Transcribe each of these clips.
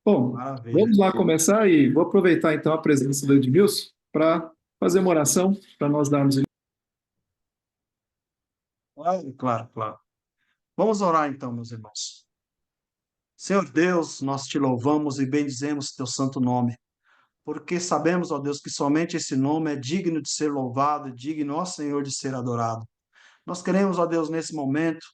Bom, Maravilha. vamos lá começar e vou aproveitar então a presença do Edmilson para fazer uma oração para nós darmos. Claro, claro, claro. Vamos orar então, meus irmãos. Senhor Deus, nós te louvamos e bendizemos teu santo nome, porque sabemos, ó Deus, que somente esse nome é digno de ser louvado, digno, ó Senhor, de ser adorado. Nós queremos, ó Deus, nesse momento,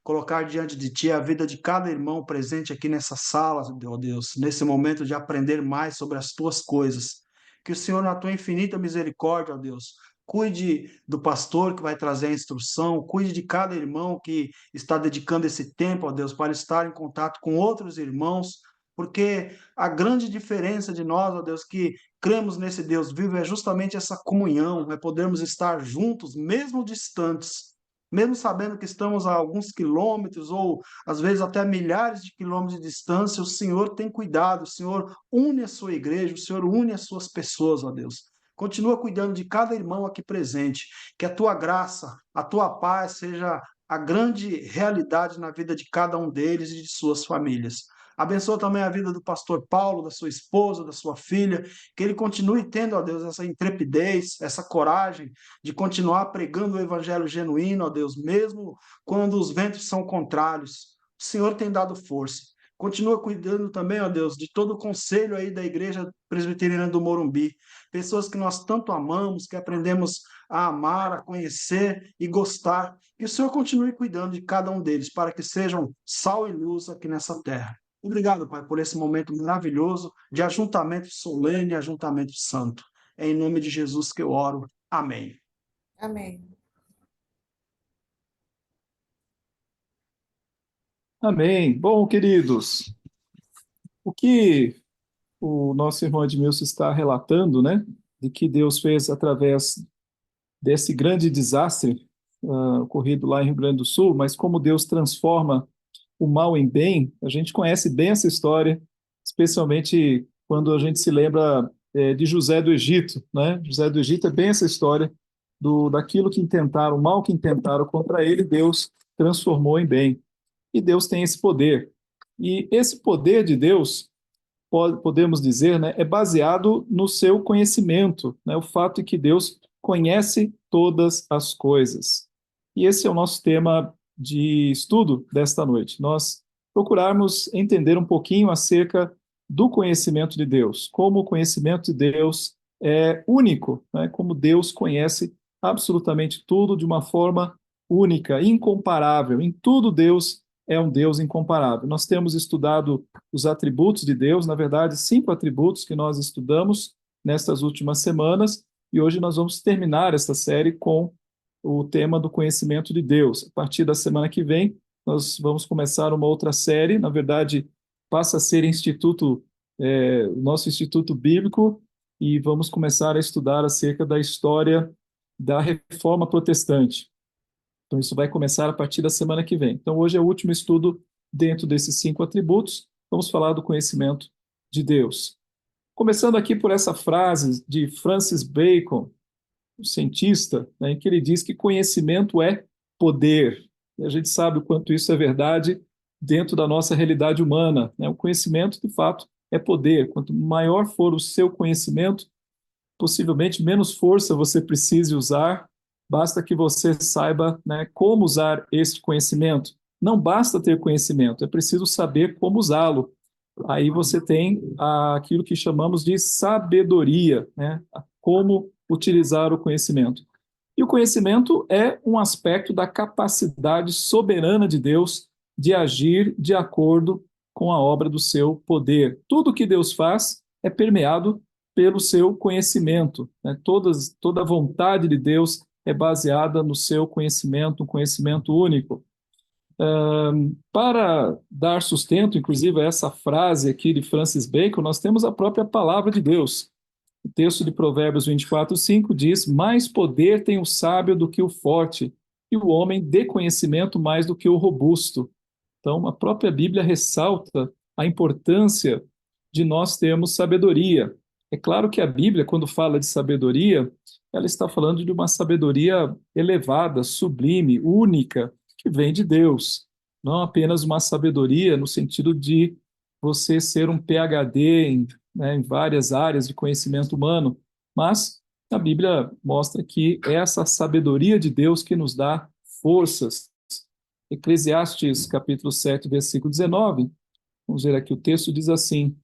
colocar diante de Ti a vida de cada irmão presente aqui nessa sala, ó Deus, nesse momento de aprender mais sobre as Tuas coisas. Que o Senhor, na Tua infinita misericórdia, ó Deus, cuide do pastor que vai trazer a instrução, cuide de cada irmão que está dedicando esse tempo, ó Deus, para estar em contato com outros irmãos, porque a grande diferença de nós, ó Deus, que cremos nesse Deus vivo é justamente essa comunhão, é podermos estar juntos, mesmo distantes, mesmo sabendo que estamos a alguns quilômetros ou às vezes até milhares de quilômetros de distância, o Senhor tem cuidado, o Senhor une a sua igreja, o Senhor une as suas pessoas, ó Deus. Continua cuidando de cada irmão aqui presente, que a tua graça, a tua paz seja a grande realidade na vida de cada um deles e de suas famílias. Abençoa também a vida do pastor Paulo, da sua esposa, da sua filha, que ele continue tendo, ó Deus, essa intrepidez, essa coragem de continuar pregando o evangelho genuíno, ó Deus, mesmo quando os ventos são contrários. O Senhor tem dado força. Continua cuidando também, ó Deus, de todo o conselho aí da Igreja Presbiteriana do Morumbi. Pessoas que nós tanto amamos, que aprendemos a amar, a conhecer e gostar. Que o Senhor continue cuidando de cada um deles, para que sejam sal e luz aqui nessa terra. Obrigado, Pai, por esse momento maravilhoso de ajuntamento solene, ajuntamento santo. É em nome de Jesus que eu oro. Amém. Amém. Amém. Bom, queridos, o que o nosso irmão Edmilson está relatando, né, de que Deus fez através desse grande desastre ocorrido lá em Rio Grande do Sul, mas como Deus transforma o mal em bem, a gente conhece bem essa história, especialmente quando a gente se lembra de José do Egito, né? José do Egito é bem essa história daquilo que intentaram, o mal que intentaram contra ele, Deus transformou em bem. E Deus tem esse poder. E esse poder de Deus, podemos dizer, né, é baseado no seu conhecimento, né? O fato de que Deus conhece todas as coisas. E esse é o nosso tema de estudo desta noite. Nós procurarmos entender um pouquinho acerca do conhecimento de Deus, como o conhecimento de Deus é único, né? Como Deus conhece absolutamente tudo de uma forma única, incomparável. Em tudo Deus é um Deus incomparável. Nós temos estudado os atributos de Deus, na verdade, 5 atributos que nós estudamos nestas últimas semanas, e hoje nós vamos terminar esta série com o tema do conhecimento de Deus. A partir da semana que vem, nós vamos começar uma outra série, na verdade, passa a ser o nosso Instituto Bíblico, e vamos começar a estudar acerca da história da Reforma Protestante. Então, isso vai começar a partir da semana que vem. Então, hoje é o último estudo dentro desses 5 atributos. Vamos falar do conhecimento de Deus. Começando aqui por essa frase de Francis Bacon, o cientista, né, em que ele diz que conhecimento é poder. E a gente sabe o quanto isso é verdade dentro da nossa realidade humana, né? O conhecimento, de fato, é poder. Quanto maior for o seu conhecimento, possivelmente menos força você precise usar, basta que você saiba, né, como usar este conhecimento. Não basta ter conhecimento, é preciso saber como usá-lo. Aí você tem aquilo que chamamos de sabedoria, né, como utilizar o conhecimento. E o conhecimento é um aspecto da capacidade soberana de Deus de agir de acordo com a obra do seu poder. Tudo que Deus faz é permeado pelo seu conhecimento, né? Toda a vontade de Deus é baseada no seu conhecimento, um conhecimento único. Para dar sustento, inclusive, a essa frase aqui de Francis Bacon, nós temos a própria palavra de Deus. O texto de Provérbios 24:5 diz: mais poder tem o sábio do que o forte, e o homem de conhecimento mais do que o robusto. Então, a própria Bíblia ressalta a importância de nós termos sabedoria. É claro que a Bíblia, quando fala de sabedoria, ela está falando de uma sabedoria elevada, sublime, única, que vem de Deus. Não apenas uma sabedoria no sentido de você ser um PhD em várias áreas de conhecimento humano, mas a Bíblia mostra que é essa sabedoria de Deus que nos dá forças. Eclesiastes capítulo 7, versículo 19, vamos ver aqui, o texto diz assim: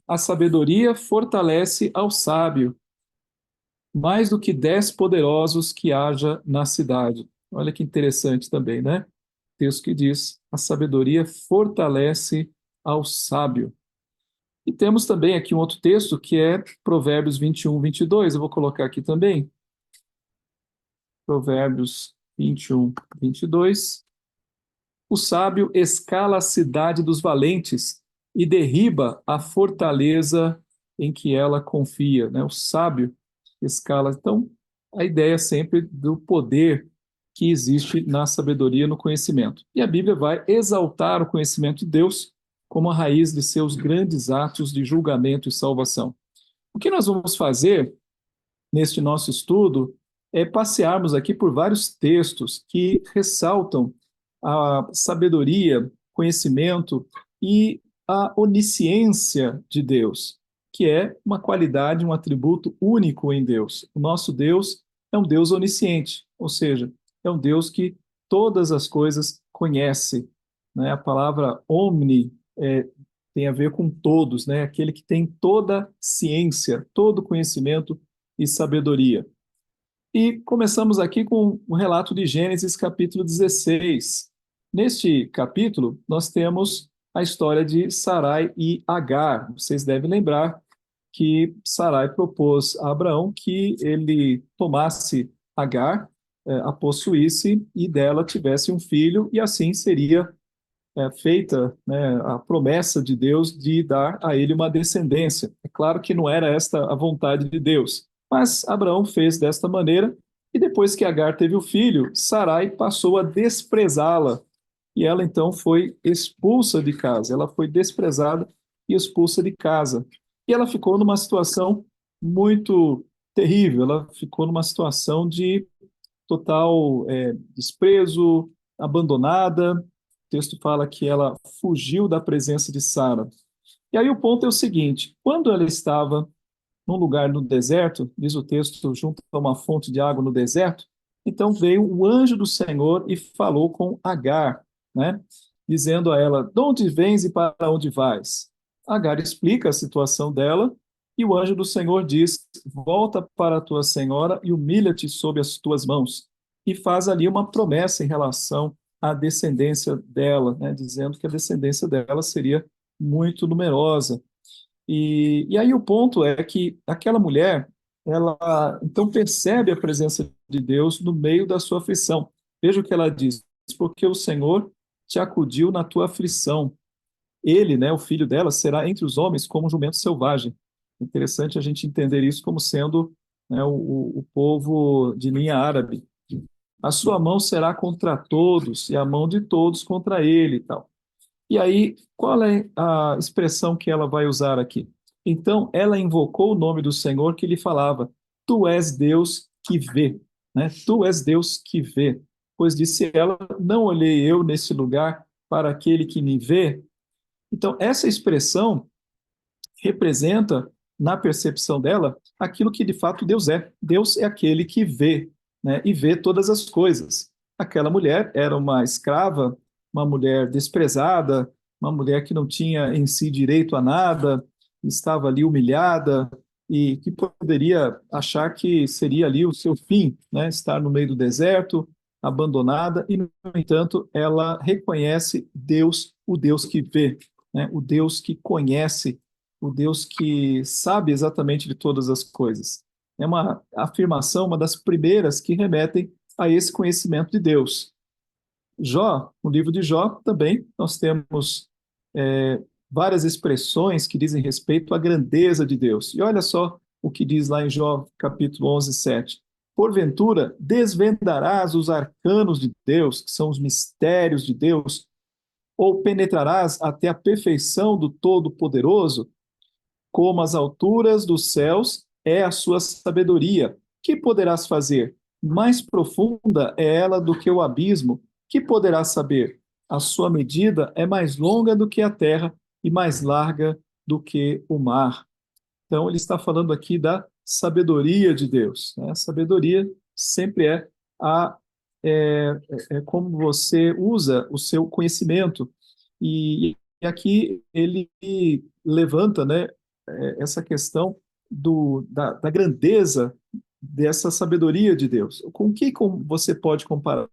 a sabedoria fortalece ao sábio, mais do que 10 poderosos que haja na cidade. Olha que interessante também, né? Texto que diz: a sabedoria fortalece ao sábio. E temos também aqui um outro texto que é Provérbios 21, 22. Eu vou colocar aqui também. Provérbios 21, 22. O sábio escala a cidade dos valentes e derriba a fortaleza em que ela confia, né? O sábio escala. Então, a ideia sempre do poder que existe na sabedoria, no conhecimento. E a Bíblia vai exaltar o conhecimento de Deus como a raiz de seus grandes atos de julgamento e salvação. O que nós vamos fazer neste nosso estudo é passearmos aqui por vários textos que ressaltam a sabedoria, conhecimento e a onisciência de Deus, que é uma qualidade, um atributo único em Deus. O nosso Deus é um Deus onisciente, ou seja, é um Deus que todas as coisas conhece, né? A palavra omni tem a ver com todos, né? Aquele que tem toda ciência, todo conhecimento e sabedoria. E começamos aqui com o relato de Gênesis, capítulo 16. Neste capítulo, nós temos a história de Sarai e Agar. Vocês devem lembrar que Sarai propôs a Abraão que ele tomasse Agar, a possuísse e dela tivesse um filho, e assim seria feita, né, a promessa de Deus de dar a ele uma descendência. É claro que não era esta a vontade de Deus, mas Abraão fez desta maneira, e depois que Agar teve o filho, Sarai passou a desprezá-la, e ela então foi expulsa de casa. Ela foi desprezada e expulsa de casa. E ela ficou numa situação muito terrível, ela ficou numa situação de total desprezo, abandonada. O texto fala que ela fugiu da presença de Sara. E aí o ponto é o seguinte: quando ela estava num lugar no deserto, diz o texto, junto a uma fonte de água no deserto, então veio o anjo do Senhor e falou com Agar, né? Dizendo a ela: de onde vens e para onde vais? Agar explica a situação dela e o anjo do Senhor diz: volta para a tua senhora e humilha-te sob as tuas mãos. E faz ali uma promessa em relação à descendência dela, né? Dizendo que a descendência dela seria muito numerosa. E aí o ponto é que aquela mulher, ela então percebe a presença de Deus no meio da sua aflição. Veja o que ela diz: porque o Senhor te acudiu na tua aflição. Ele, né, o filho dela, será entre os homens como um jumento selvagem. Interessante a gente entender isso como sendo, né, o povo de linha árabe. A sua mão será contra todos e a mão de todos contra ele e tal. E aí, qual é a expressão que ela vai usar aqui? Então, ela invocou o nome do Senhor que lhe falava: Tu és Deus que vê, né? Tu és Deus que vê. Pois disse ela: Não olhei eu nesse lugar para aquele que me vê. Então, essa expressão representa, na percepção dela, aquilo que de fato Deus é. Deus é aquele que vê, né? E vê todas as coisas. Aquela mulher era uma escrava, uma mulher desprezada, uma mulher que não tinha em si direito a nada, estava ali humilhada e que poderia achar que seria ali o seu fim, né? Estar no meio do deserto, abandonada, e, no entanto, ela reconhece Deus, o Deus que vê, né? O Deus que conhece, o Deus que sabe exatamente de todas as coisas. É uma afirmação, uma das primeiras que remetem a esse conhecimento de Deus. Jó, no livro de Jó, também nós temos várias expressões que dizem respeito à grandeza de Deus. E olha só o que diz lá em Jó, capítulo 11, 7. Porventura, desvendarás os arcanos de Deus, que são os mistérios de Deus, ou penetrarás até a perfeição do Todo-Poderoso? Como as alturas dos céus é a sua sabedoria. Que poderás fazer? Mais profunda é ela do que o abismo. Que poderás saber? A sua medida é mais longa do que a terra e mais larga do que o mar. Então, ele está falando aqui da sabedoria de Deus, né? A sabedoria sempre a, é, é como você usa o seu conhecimento. E aqui ele levanta, né, essa questão da grandeza dessa sabedoria de Deus. Com que você pode comparar?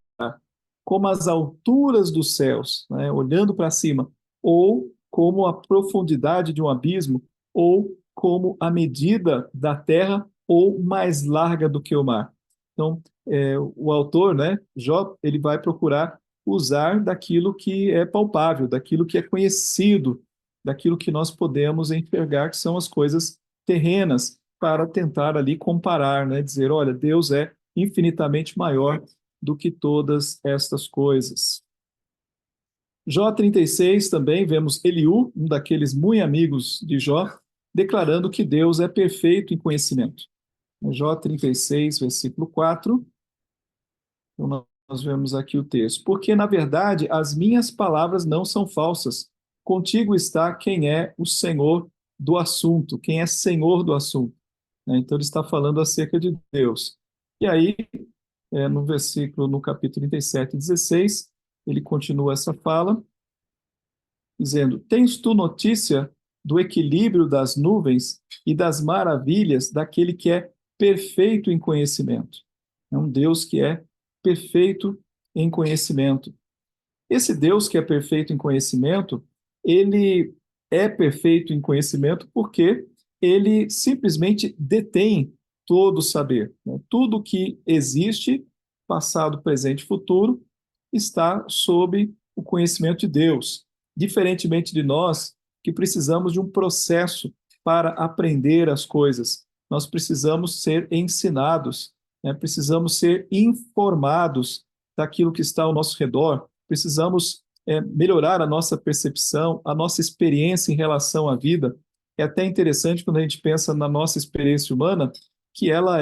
Como as alturas dos céus, né, olhando para cima, ou como a profundidade de um abismo, ou como a medida da terra, ou mais larga do que o mar. Então, o autor, né, Jó, ele vai procurar usar daquilo que é palpável, daquilo que é conhecido, daquilo que nós podemos enxergar, que são as coisas terrenas, para tentar ali comparar, né, dizer, olha, Deus é infinitamente maior do que todas estas coisas. Jó 36 também vemos Eliú, um daqueles muito amigos de Jó, declarando que Deus é perfeito em conhecimento. Jó 36, versículo 4, então nós vemos aqui o texto. Porque, na verdade, as minhas palavras não são falsas. Contigo está quem é o Senhor do assunto, quem é Senhor do assunto. Então, ele está falando acerca de Deus. E aí, no versículo, no capítulo 37, 16, ele continua essa fala, dizendo: Tens tu notícia do equilíbrio das nuvens e das maravilhas daquele que é perfeito em conhecimento. É um Deus que é perfeito em conhecimento. Esse Deus que é perfeito em conhecimento, ele é perfeito em conhecimento porque ele simplesmente detém todo o saber, né? Tudo que existe, passado, presente e futuro, está sob o conhecimento de Deus. Diferentemente de nós, que precisamos de um processo para aprender as coisas, nós precisamos ser ensinados, né? Precisamos ser informados daquilo que está ao nosso redor, precisamos melhorar a nossa percepção, a nossa experiência em relação à vida. É até interessante quando a gente pensa na nossa experiência humana, que é, ela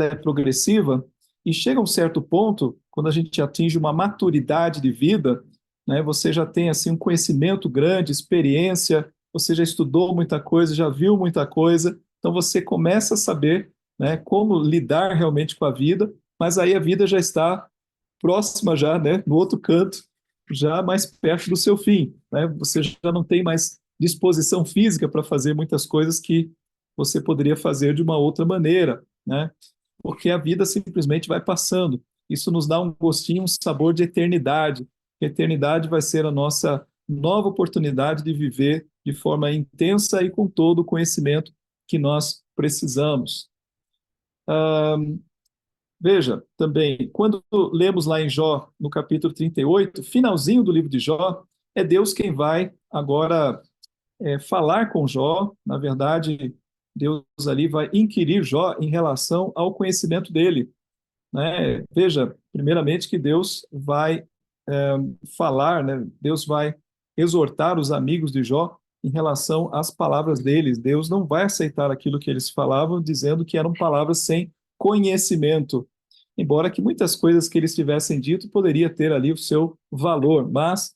é progressiva e chega a um certo ponto, quando a gente atinge uma maturidade de vida, né, você já tem assim um conhecimento grande, experiência, você já estudou muita coisa, já viu muita coisa, então você começa a saber, né, como lidar realmente com a vida, mas aí a vida já está próxima já, né, no outro canto, já mais perto do seu fim, né? Você já não tem mais disposição física para fazer muitas coisas que você poderia fazer de uma outra maneira, né? Porque a vida simplesmente vai passando. Isso nos dá um gostinho, um sabor de eternidade. A eternidade vai ser a nossa nova oportunidade de viver de forma intensa e com todo o conhecimento que nós precisamos. Veja, também, quando lemos lá em Jó, no capítulo 38, finalzinho do livro de Jó, é Deus quem vai agora falar com Jó. Na verdade, Deus ali vai inquirir Jó em relação ao conhecimento dele, né? Veja, primeiramente que Deus vai falar, né? Deus vai exortar os amigos de Jó em relação às palavras deles. Deus não vai aceitar aquilo que eles falavam, dizendo que eram palavras sem conhecimento. Embora que muitas coisas que eles tivessem dito poderia ter ali o seu valor, mas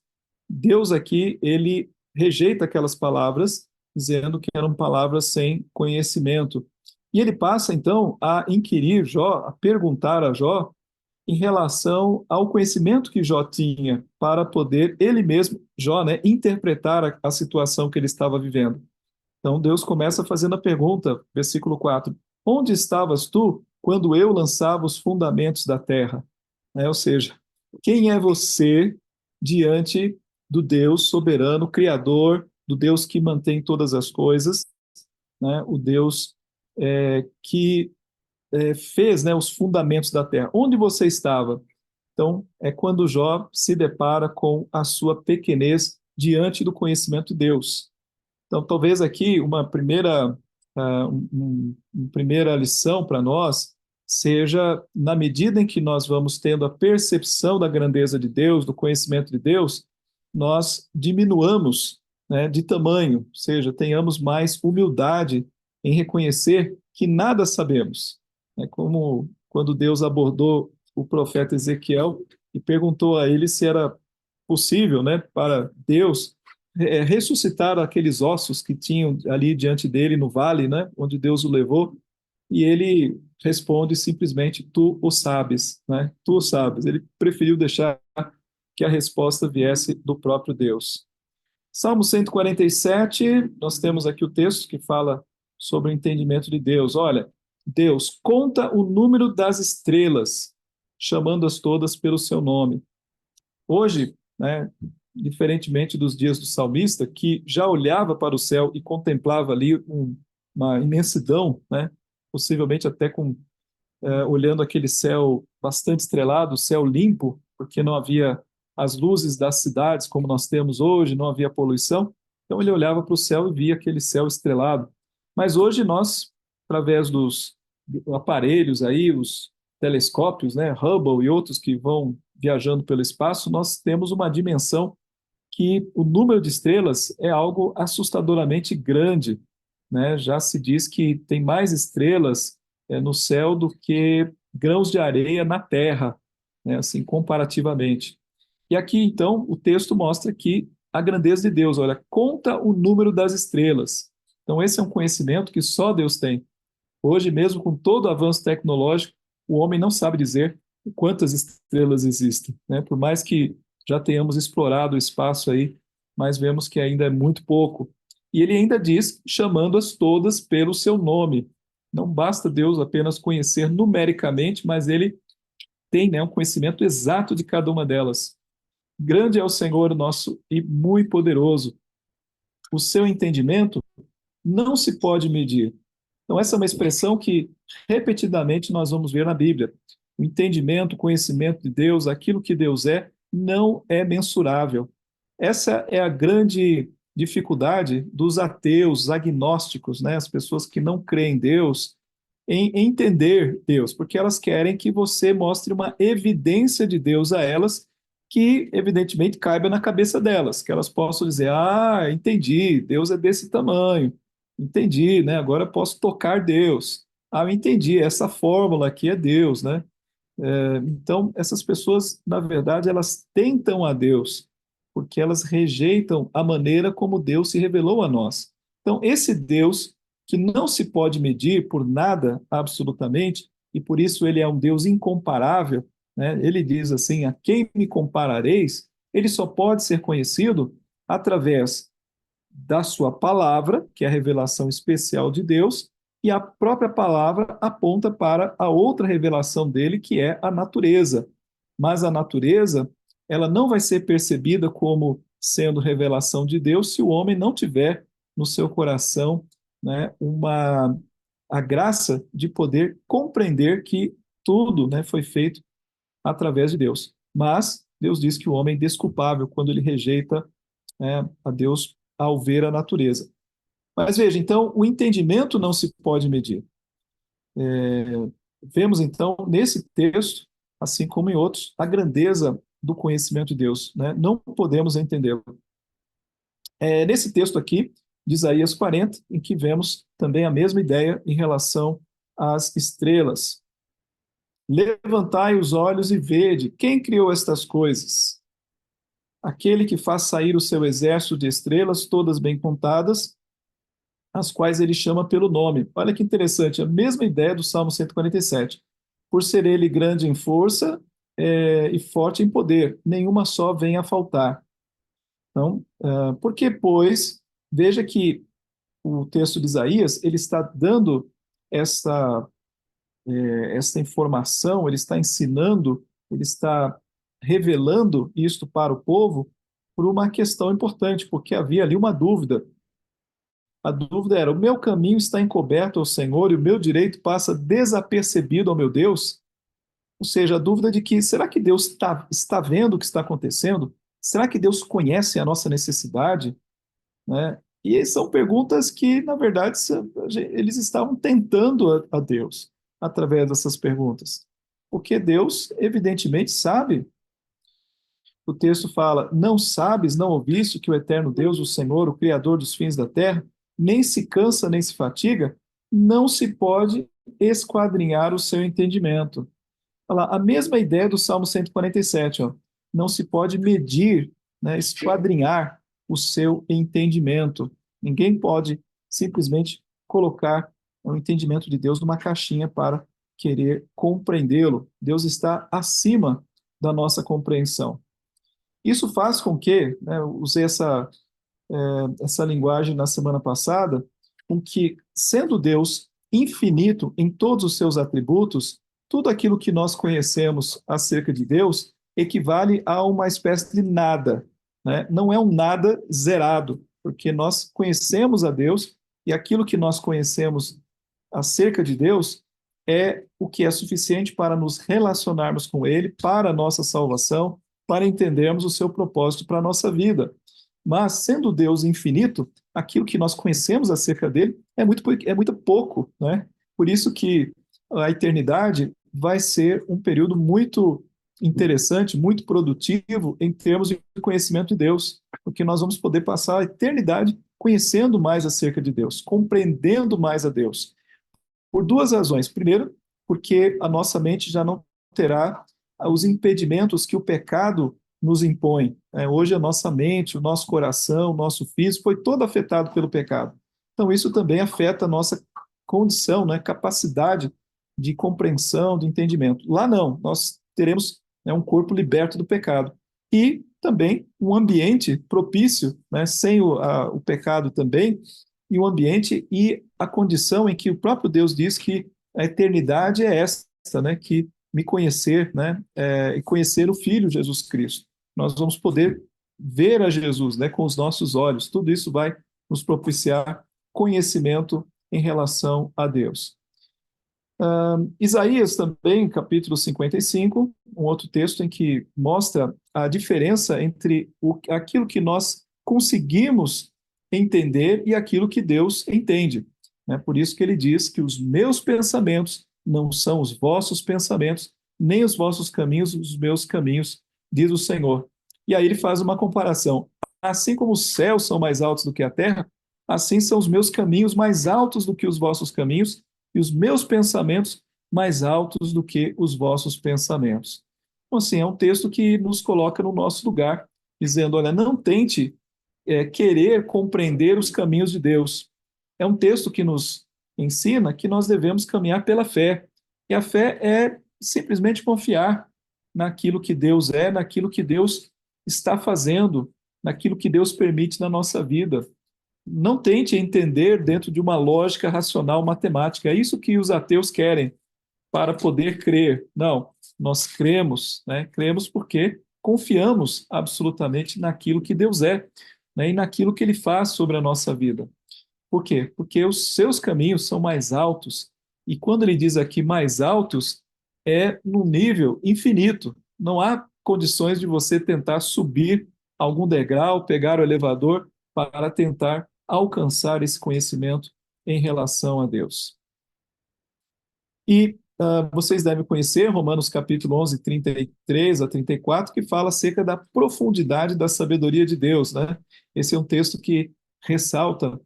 Deus aqui, ele rejeita aquelas palavras, dizendo que eram palavras sem conhecimento. E ele passa então a inquirir Jó, a perguntar a Jó em relação ao conhecimento que Jó tinha para poder ele mesmo, Jó, né, interpretar a situação que ele estava vivendo. Então Deus começa fazendo a pergunta, versículo 4: Onde estavas tu quando eu lançava os fundamentos da terra? Ou seja, quem é você diante do Deus soberano, criador, do Deus que mantém todas as coisas, né? O Deus que fez, né, os fundamentos da terra. Onde você estava? Então, é quando Jó se depara com a sua pequenez diante do conhecimento de Deus. Então, talvez aqui uma primeira lição para nós seja, na medida em que nós vamos tendo a percepção da grandeza de Deus, do conhecimento de Deus, nós diminuamos, né, de tamanho, ou seja, tenhamos mais humildade em reconhecer que nada sabemos. É como quando Deus abordou o profeta Ezequiel e perguntou a ele se era possível, né, para Deus ressuscitar aqueles ossos que tinham ali diante dele no vale, né, onde Deus o levou, e ele responde simplesmente, tu o sabes, né? Tu o sabes. Ele preferiu deixar que a resposta viesse do próprio Deus. Salmo 147, nós temos aqui o texto que fala sobre o entendimento de Deus. Olha, Deus conta o número das estrelas, chamando-as todas pelo seu nome. Hoje, né, diferentemente dos dias do salmista, que já olhava para o céu e contemplava ali uma imensidão, né, possivelmente até olhando aquele céu bastante estrelado, céu limpo, porque não havia as luzes das cidades como nós temos hoje, não havia poluição. Então ele olhava para o céu e via aquele céu estrelado. Mas hoje nós, através dos aparelhos aí, os telescópios, né, Hubble e outros que vão viajando pelo espaço, nós temos uma dimensão que o número de estrelas é algo assustadoramente grande, né? Já se diz que tem mais estrelas no céu do que grãos de areia na Terra, né? Assim, comparativamente. E aqui, então, o texto mostra que a grandeza de Deus, olha, conta o número das estrelas. Então, esse é um conhecimento que só Deus tem. Hoje, mesmo com todo o avanço tecnológico, o homem não sabe dizer quantas estrelas existem, né? Por mais que já tenhamos explorado o espaço aí, mas vemos que ainda é muito pouco. E ele ainda diz, chamando-as todas pelo seu nome. Não basta Deus apenas conhecer numericamente, mas ele tem, né, um conhecimento exato de cada uma delas. Grande é o Senhor nosso e muito poderoso. O seu entendimento não se pode medir. Então, essa é uma expressão que repetidamente nós vamos ver na Bíblia. O entendimento, o conhecimento de Deus, aquilo que Deus é, não é mensurável. Essa é a grande dificuldade dos ateus, agnósticos, né? As pessoas que não creem em Deus, em entender Deus, porque elas querem que você mostre uma evidência de Deus a elas, que evidentemente caiba na cabeça delas, que elas possam dizer: ah, entendi, Deus é desse tamanho, entendi, né? Agora eu posso tocar Deus. Ah, eu entendi, essa fórmula aqui é Deus, né? Então, essas pessoas, na verdade, elas tentam a Deus, porque elas rejeitam a maneira como Deus se revelou a nós. Então, esse Deus, que não se pode medir por nada, absolutamente, e por isso ele é um Deus incomparável, né? Ele diz assim: a quem me comparareis? Ele só pode ser conhecido através da sua palavra, que é a revelação especial de Deus, e a própria palavra aponta para a outra revelação dele, que é a natureza. Mas a natureza, ela não vai ser percebida como sendo revelação de Deus se o homem não tiver no seu coração, né, a graça de poder compreender que tudo, né, foi feito através de Deus. Mas Deus diz que o homem é desculpável quando ele rejeita, né, a Deus ao ver a natureza. Mas veja, então, o entendimento não se pode medir. Vemos, então, nesse texto, assim como em outros, a grandeza do conhecimento de Deus, né? Não podemos entendê-lo. Nesse texto aqui, de Isaías 40, em que vemos também a mesma ideia em relação às estrelas. Levantai os olhos e vede, quem criou estas coisas? Aquele que faz sair o seu exército de estrelas, todas bem contadas, as quais ele chama pelo nome. Olha que interessante, a mesma ideia do Salmo 147. Por ser ele grande em força e forte em poder, nenhuma só vem a faltar. Então, porque, pois, veja que o texto de Isaías, ele está dando essa, essa informação, ele está ensinando, ele está revelando isto para o povo por uma questão importante, porque havia ali uma dúvida. A dúvida era: o meu caminho está encoberto ao Senhor e o meu direito passa desapercebido ao meu Deus? Ou seja, a dúvida de que será que Deus está vendo o que está acontecendo? Será que Deus conhece a nossa necessidade? Né? E são perguntas que, na verdade, eles estavam tentando a Deus através dessas perguntas. Porque Deus, evidentemente, sabe. O texto fala: não sabes, não ouviste que o eterno Deus, o Senhor, o Criador dos fins da terra, nem se cansa nem se fatiga? Não se pode esquadrinhar o seu entendimento. Olha lá, a mesma ideia do Salmo 147, ó. Não se pode medir, né, esquadrinhar. o seu entendimento. Ninguém pode simplesmente colocar o entendimento de Deus numa caixinha para querer compreendê-lo. Deus está acima da nossa compreensão. Isso faz com que, né, eu usei essa linguagem na semana passada, com que, sendo Deus infinito em todos os seus atributos, tudo aquilo que nós conhecemos acerca de Deus equivale a uma espécie de nada, né? Não é um nada zerado, porque nós conhecemos a Deus e aquilo que nós conhecemos acerca de Deus é o que é suficiente para nos relacionarmos com Ele, para a nossa salvação, para entendermos o seu propósito para a nossa vida. Mas, sendo Deus infinito, aquilo que nós conhecemos acerca dele é muito pouco, né? Por isso que a eternidade vai ser um período muito interessante, muito produtivo em termos de conhecimento de Deus, porque nós vamos poder passar a eternidade conhecendo mais acerca de Deus, compreendendo mais a Deus. Por duas razões. Primeiro, porque a nossa mente já não terá os impedimentos que o pecado nos impõe. Hoje a nossa mente, o nosso coração, o nosso físico foi todo afetado pelo pecado. Então isso também afeta a nossa condição, né, capacidade de compreensão, de entendimento. Lá não, nós teremos, né, um corpo liberto do pecado. E também um ambiente propício, né, sem o pecado também, e o ambiente e a condição em que o próprio Deus diz que a eternidade é esta, né, que me conhecer, né, e conhecer o Filho Jesus Cristo. Nós vamos poder ver a Jesus, né, com os nossos olhos. Tudo isso vai nos propiciar conhecimento em relação a Deus. Isaías também, capítulo 55, um outro texto em que mostra a diferença entre aquilo que nós conseguimos entender e aquilo que Deus entende. Né? Por isso que ele diz que os meus pensamentos não são os vossos pensamentos, nem os vossos caminhos, os meus caminhos, diz o Senhor. E aí ele faz uma comparação. Assim como os céus são mais altos do que a terra, assim são os meus caminhos mais altos do que os vossos caminhos, e os meus pensamentos mais altos do que os vossos pensamentos. Então, assim, é um texto que nos coloca no nosso lugar, dizendo, olha, não tente querer compreender os caminhos de Deus. É um texto que nos ensina que nós devemos caminhar pela fé. E a fé é simplesmente confiar naquilo que Deus é, naquilo que Deus está fazendo, naquilo que Deus permite na nossa vida. Não tente entender dentro de uma lógica racional matemática. É isso que os ateus querem para poder crer. Não, nós cremos, né? Cremos porque confiamos absolutamente naquilo que Deus é, né? E naquilo que Ele faz sobre a nossa vida. Por quê? Porque os seus caminhos são mais altos. E quando ele diz aqui mais altos, é num nível infinito. Não há condições de você tentar subir algum degrau, pegar o elevador para tentar alcançar esse conhecimento em relação a Deus. E vocês devem conhecer Romanos capítulo 11, 33 a 34, que fala acerca da profundidade da sabedoria de Deus, né? Esse é um texto que ressalta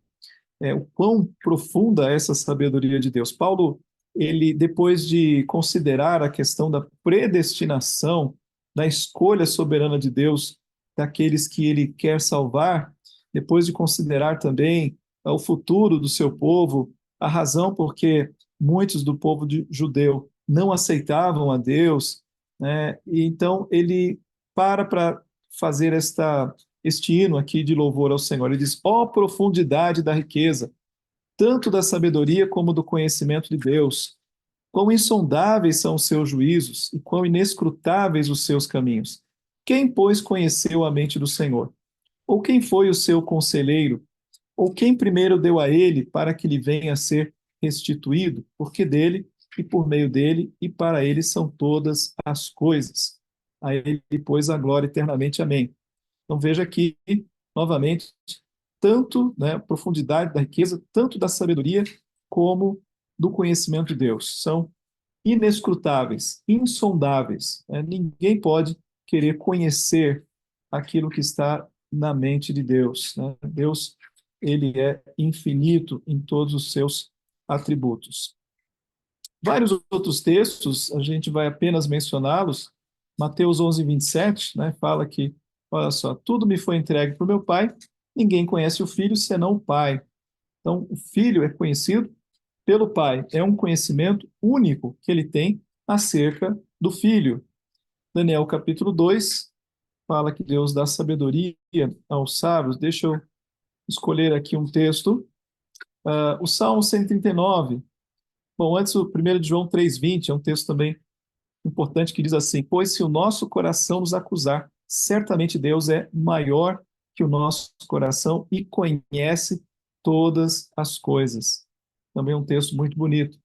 o quão profunda é essa sabedoria de Deus. Paulo, ele, depois de considerar a questão da predestinação, da escolha soberana de Deus daqueles que ele quer salvar, depois de considerar também o futuro do seu povo, a razão por que muitos do povo judeu não aceitavam a Deus, né? E então ele para fazer este hino aqui de louvor ao Senhor. Ele diz: ó profundidade da riqueza, tanto da sabedoria como do conhecimento de Deus. Quão insondáveis são os seus juízos e quão inescrutáveis os seus caminhos. Quem, pois, conheceu a mente do Senhor? Ou quem foi o seu conselheiro? Ou quem primeiro deu a ele para que lhe venha a ser restituído? Porque dele, e por meio dele, e para ele são todas as coisas. A ele, pois, a glória eternamente. Amém. Então veja aqui, novamente, tanto, né, a profundidade da riqueza, tanto da sabedoria, como do conhecimento de Deus. São inescrutáveis, insondáveis. Né? Ninguém pode querer conhecer aquilo que está na mente de Deus. Né? Deus, ele é infinito em todos os seus atributos. Vários outros textos, a gente vai apenas mencioná-los. Mateus 11, 27, né, fala que, olha só, tudo me foi entregue por meu Pai, Ninguém conhece o Filho senão o Pai. Então, o Filho é conhecido pelo Pai. É um conhecimento único que ele tem acerca do Filho. Daniel capítulo 2 fala que Deus dá sabedoria aos sábios. Deixa eu escolher aqui um texto. O Salmo 139. Bom, antes o 1 de João 3,20 é um texto também importante que diz assim: pois se o nosso coração nos acusar, certamente Deus é maior que o nosso coração e conhece todas as coisas. Também é um texto muito bonito,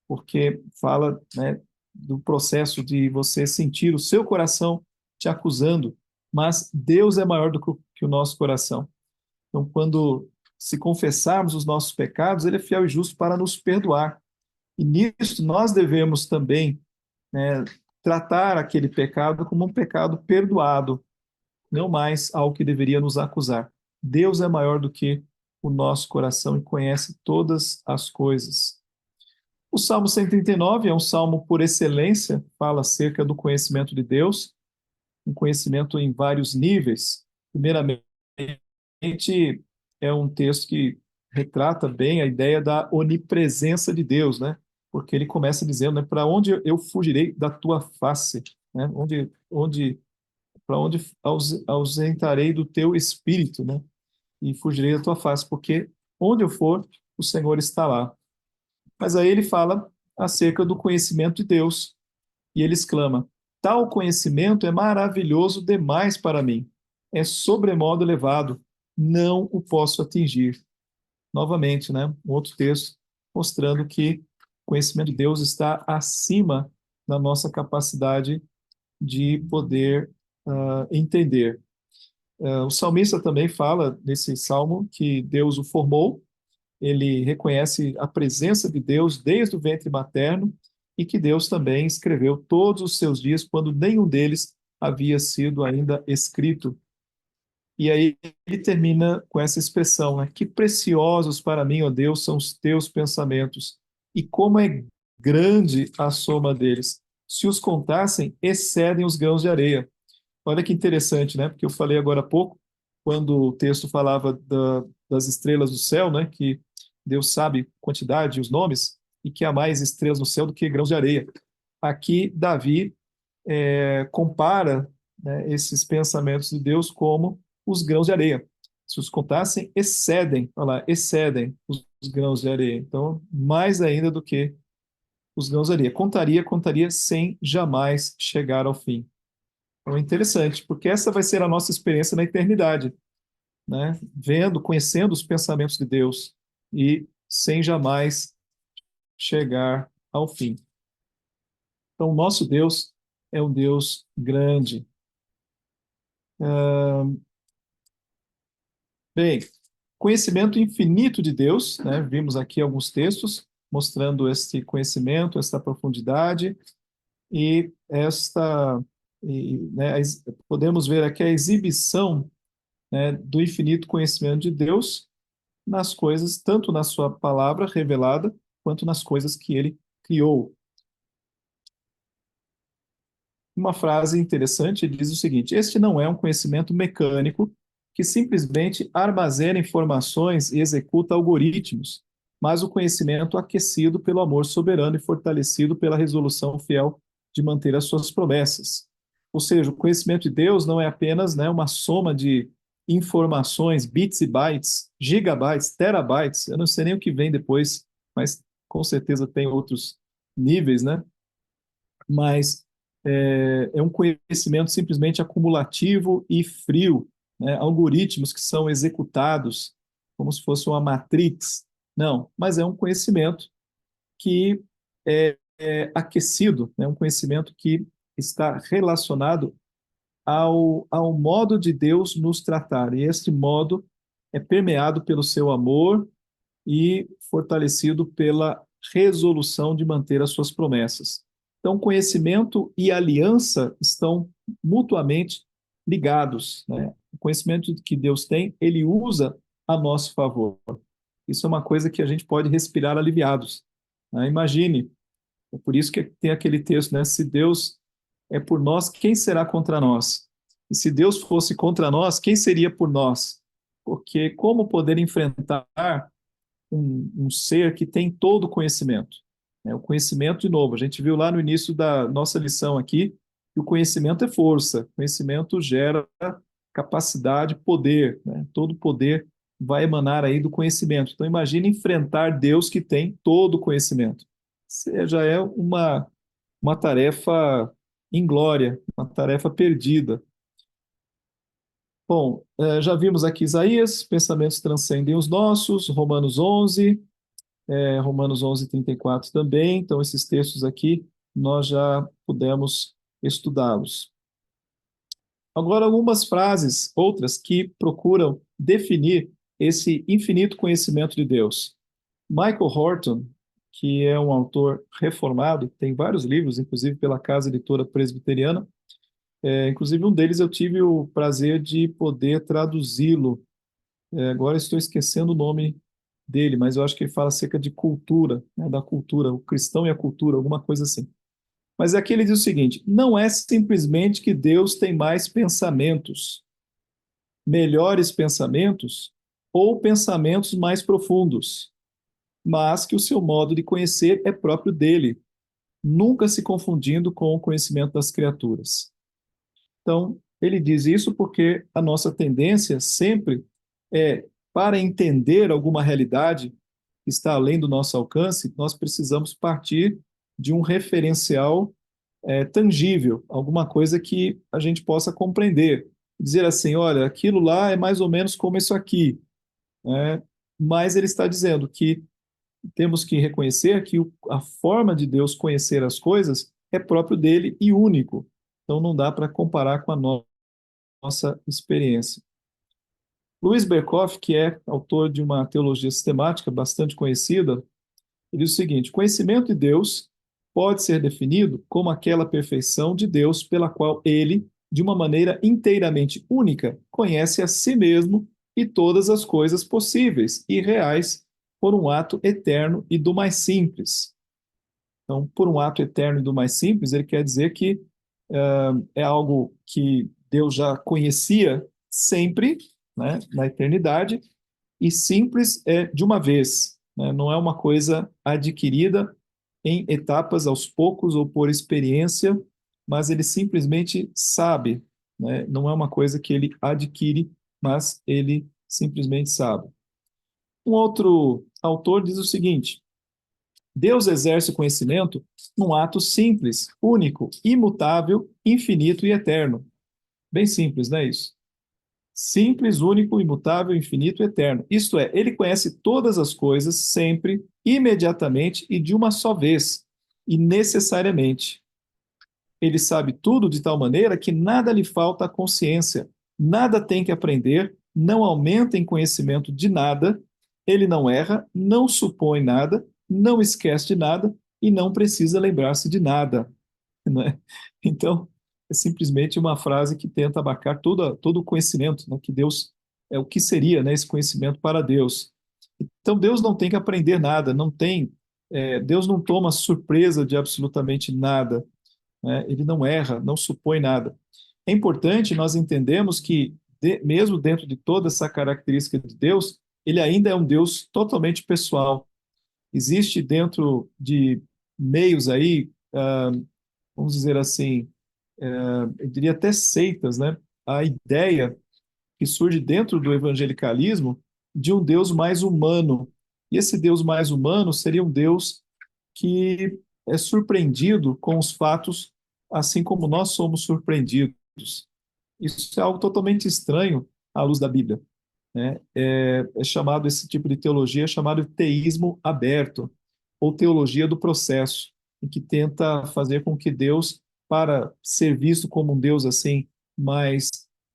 porque fala, né, do processo de você sentir o seu coração te acusando, mas Deus é maior do que o nosso coração. Então, quando se confessarmos os nossos pecados, Ele é fiel e justo para nos perdoar. E nisso nós devemos também, né, tratar aquele pecado como um pecado perdoado, não mais algo que deveria nos acusar. Deus é maior do que o nosso coração e conhece todas as coisas. O Salmo 139 é um salmo por excelência, fala acerca do conhecimento de Deus, um conhecimento em vários níveis. Primeiramente, é um texto que retrata bem a ideia da onipresença de Deus, né? Porque ele começa dizendo, né, para onde eu fugirei da tua face, né? Para onde ausentarei do teu espírito, né? E fugirei da tua face, porque onde eu for, o Senhor está lá. Mas aí ele fala acerca do conhecimento de Deus, e ele exclama: tal conhecimento é maravilhoso demais para mim, é sobremodo elevado, não o posso atingir. Novamente, né, um outro texto mostrando que o conhecimento de Deus está acima da nossa capacidade de poder entender. O salmista também fala nesse salmo que Deus o formou, ele reconhece a presença de Deus desde o ventre materno e que Deus também escreveu todos os seus dias quando nenhum deles havia sido ainda escrito. E aí ele termina com essa expressão, né? Que preciosos para mim, ó Deus, são os teus pensamentos, e como é grande a soma deles. Se os contassem, excedem os grãos de areia. Olha que interessante, né? Porque eu falei agora há pouco, quando o texto falava das estrelas do céu, né? Que Deus sabe a quantidade e os nomes, e que há mais estrelas no céu do que grãos de areia. Aqui, Davi compara, né, esses pensamentos de Deus como os grãos de areia. Se os contassem, excedem, olha lá, excedem os grãos de areia. Então, mais ainda do que os grãos de areia. Contaria sem jamais chegar ao fim. Então, é interessante, porque essa vai ser a nossa experiência na eternidade, né? Vendo, conhecendo os pensamentos de Deus e sem jamais chegar ao fim. Então, o nosso Deus é um Deus grande. Bem, conhecimento infinito de Deus, né? Vimos aqui alguns textos mostrando esse conhecimento, essa profundidade e né, podemos ver aqui a exibição, né, do infinito conhecimento de Deus nas coisas, tanto na sua palavra revelada, quanto nas coisas que ele criou. Uma frase interessante diz o seguinte: este não é um conhecimento mecânico que simplesmente armazena informações e executa algoritmos, mas o conhecimento aquecido pelo amor soberano e fortalecido pela resolução fiel de manter as suas promessas. Ou seja, o conhecimento de Deus não é apenas, né, uma soma de informações, bits e bytes, gigabytes, terabytes, eu não sei nem o que vem depois, mas com certeza tem outros níveis, né? Mas é um conhecimento simplesmente acumulativo e frio, né? Algoritmos que são executados como se fosse uma matrix. Não, mas é um conhecimento que é aquecido, né? Um conhecimento que está relacionado ao modo de Deus nos tratar. E este modo é permeado pelo seu amor e fortalecido pela resolução de manter as suas promessas. Então, conhecimento e aliança estão mutuamente ligados, né? O conhecimento que Deus tem, ele usa a nosso favor. Isso é uma coisa que a gente pode respirar aliviados, né? Imagine, é por isso que tem aquele texto, né? Se Deus é por nós, quem será contra nós? E se Deus fosse contra nós, quem seria por nós? porque como poder enfrentar um ser que tem todo o conhecimento? O conhecimento, de novo, a gente viu lá no início da nossa lição aqui, que o conhecimento é força, conhecimento gera capacidade, poder, né? Todo poder vai emanar aí do conhecimento. Então, imagine enfrentar Deus que tem todo o conhecimento. Isso já é uma tarefa inglória, uma tarefa perdida. Bom, já vimos aqui Isaías, pensamentos transcendem os nossos, Romanos 11, Romanos 11, 34 também. Então, esses textos aqui nós já pudemos estudá-los. Agora, algumas frases, outras que procuram definir esse infinito conhecimento de Deus. Michael Horton, que é um autor reformado, tem vários livros, inclusive pela Casa Editora Presbiteriana. Inclusive, um deles eu tive o prazer de poder traduzi-lo. Agora estou esquecendo o nome dele, mas eu acho que ele fala acerca de cultura, né, da cultura, o cristão e a cultura, alguma coisa assim. Mas aqui ele diz o seguinte: não é simplesmente que Deus tem mais pensamentos, melhores pensamentos ou pensamentos mais profundos, mas que o seu modo de conhecer é próprio dele, nunca se confundindo com o conhecimento das criaturas. Então, ele diz isso porque a nossa tendência sempre é, para entender alguma realidade que está além do nosso alcance, nós precisamos partir de um referencial tangível, alguma coisa que a gente possa compreender. Dizer assim, olha, aquilo lá é mais ou menos como isso aqui, né? Mas ele está dizendo que temos que reconhecer que a forma de Deus conhecer as coisas é próprio dele e único. Então não dá para comparar com a nossa experiência. Luiz Berkoff, que é autor de uma teologia sistemática bastante conhecida, ele diz o seguinte: conhecimento de Deus pode ser definido como aquela perfeição de Deus pela qual ele, de uma maneira inteiramente única, conhece a si mesmo e todas as coisas possíveis e reais por um ato eterno e do mais simples. Então, por um ato eterno e do mais simples, ele quer dizer que é algo que Deus já conhecia sempre, né, na eternidade, e simples é de uma vez, né? Não é uma coisa adquirida em etapas aos poucos ou por experiência, mas ele simplesmente sabe, né? Não é uma coisa que ele adquire, mas ele simplesmente sabe. Um outro autor diz o seguinte: Deus exerce o conhecimento num ato simples, único, imutável, infinito e eterno. Bem simples, não é isso? Simples, único, imutável, infinito e eterno. Isto é, ele conhece todas as coisas sempre, imediatamente e de uma só vez, e necessariamente. Ele sabe tudo de tal maneira que nada lhe falta à consciência, nada tem que aprender, não aumenta em conhecimento de nada, ele não erra, não supõe nada, não esquece de nada e não precisa lembrar-se de nada. Né? Então, é simplesmente uma frase que tenta abarcar todo o conhecimento, né, que Deus é o que seria, né, esse conhecimento para Deus. Então, Deus não tem que aprender nada, não tem, Deus não toma surpresa de absolutamente nada, né? Ele não erra, não supõe nada. É importante nós entendermos que, mesmo dentro de toda essa característica de Deus, ele ainda é um Deus totalmente pessoal. Existe dentro de meios aí, vamos dizer assim, eu diria até seitas, né? A ideia que surge dentro do evangelicalismo de um Deus mais humano. E esse Deus mais humano seria um Deus que é surpreendido com os fatos, assim como nós somos surpreendidos. Isso é algo totalmente estranho à luz da Bíblia, né? É chamado, esse tipo de teologia é chamado de teísmo aberto, ou teologia do processo, em que tenta fazer com que Deus, para ser visto como um Deus assim mais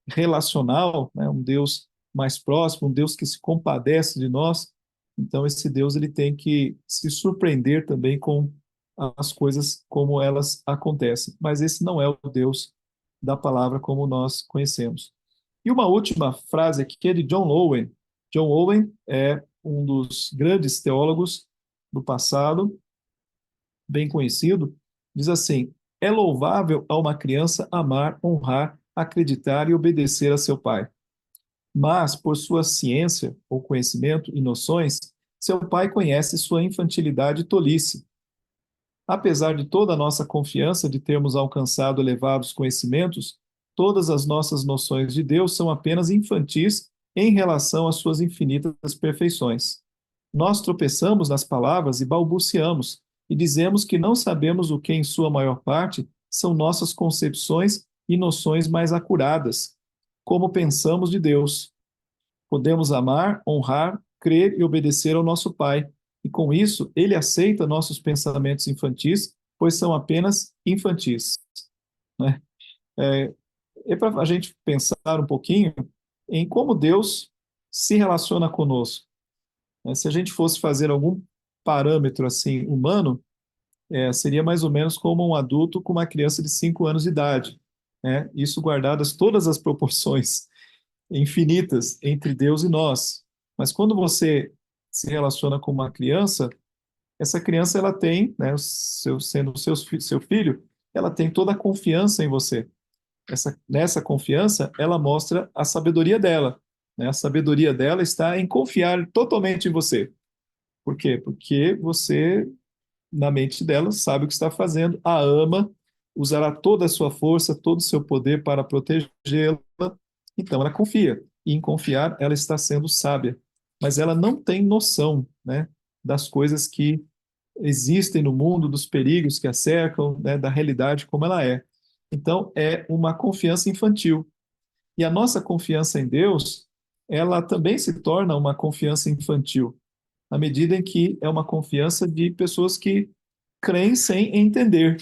relacional, né, um Deus mais próximo, um Deus que se compadece de nós, então esse Deus ele tem que se surpreender também com as coisas como elas acontecem. Mas esse não é o Deus da palavra como nós conhecemos. E uma última frase aqui que é de John Owen. John Owen é um dos grandes teólogos do passado, bem conhecido, diz assim: é louvável a uma criança amar, honrar, acreditar e obedecer a seu pai. Mas, por sua ciência ou conhecimento e noções, seu pai conhece sua infantilidade e tolice. Apesar de toda a nossa confiança de termos alcançado elevados conhecimentos, todas as nossas noções de Deus são apenas infantis em relação às suas infinitas perfeições. Nós tropeçamos nas palavras e balbuciamos, e dizemos que não sabemos o que, em sua maior parte, são nossas concepções e noções mais acuradas, como pensamos de Deus. Podemos amar, honrar, crer e obedecer ao nosso Pai, e com isso ele aceita nossos pensamentos infantis, pois são apenas infantis, né? É, é para a gente pensar um pouquinho em como Deus se relaciona conosco, né? Se a gente fosse fazer algum parâmetro assim humano, seria mais ou menos como um adulto com uma criança de 5 anos de idade, né? Isso guardadas todas as proporções infinitas entre Deus e nós. Mas quando você se relaciona com uma criança, essa criança ela tem, né, sendo seu filho, ela tem toda a confiança em você. Nessa confiança, ela mostra a sabedoria dela, né? A sabedoria dela está em confiar totalmente em você. Por quê? Porque você, na mente dela, sabe o que está fazendo, a ama, usará toda a sua força, todo o seu poder para protegê-la. Então, ela confia. E em confiar, ela está sendo sábia. Mas ela não tem noção, né, das coisas que existem no mundo, dos perigos que a cercam, né, da realidade como ela é. Então, é uma confiança infantil. E a nossa confiança em Deus, ela também se torna uma confiança infantil, à medida em que é uma confiança de pessoas que creem sem entender,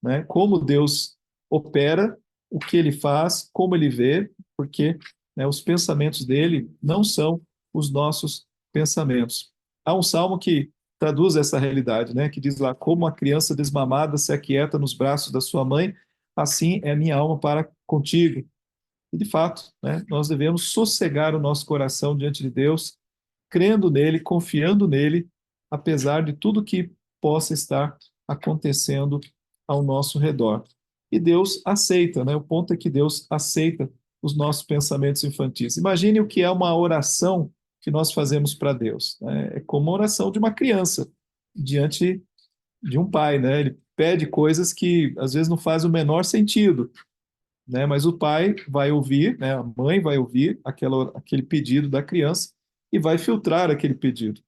né? Como Deus opera, o que ele faz, como ele vê, porque, né, os pensamentos dele não são os nossos pensamentos. Há um salmo que traduz essa realidade, né? Que diz lá: como a criança desmamada se aquieta nos braços da sua mãe, assim é minha alma para contigo. E de fato, né, nós devemos sossegar o nosso coração diante de Deus, crendo nele, confiando nele, apesar de tudo que possa estar acontecendo ao nosso redor. E Deus aceita, né? O ponto é que Deus aceita os nossos pensamentos infantis. Imagine o que é uma oração que nós fazemos para Deus, né? É como a oração de uma criança diante de um pai, né? Ele pede coisas que às vezes não fazem o menor sentido, né? Mas o pai vai ouvir, né? A mãe vai ouvir aquele pedido da criança e vai filtrar aquele pedido,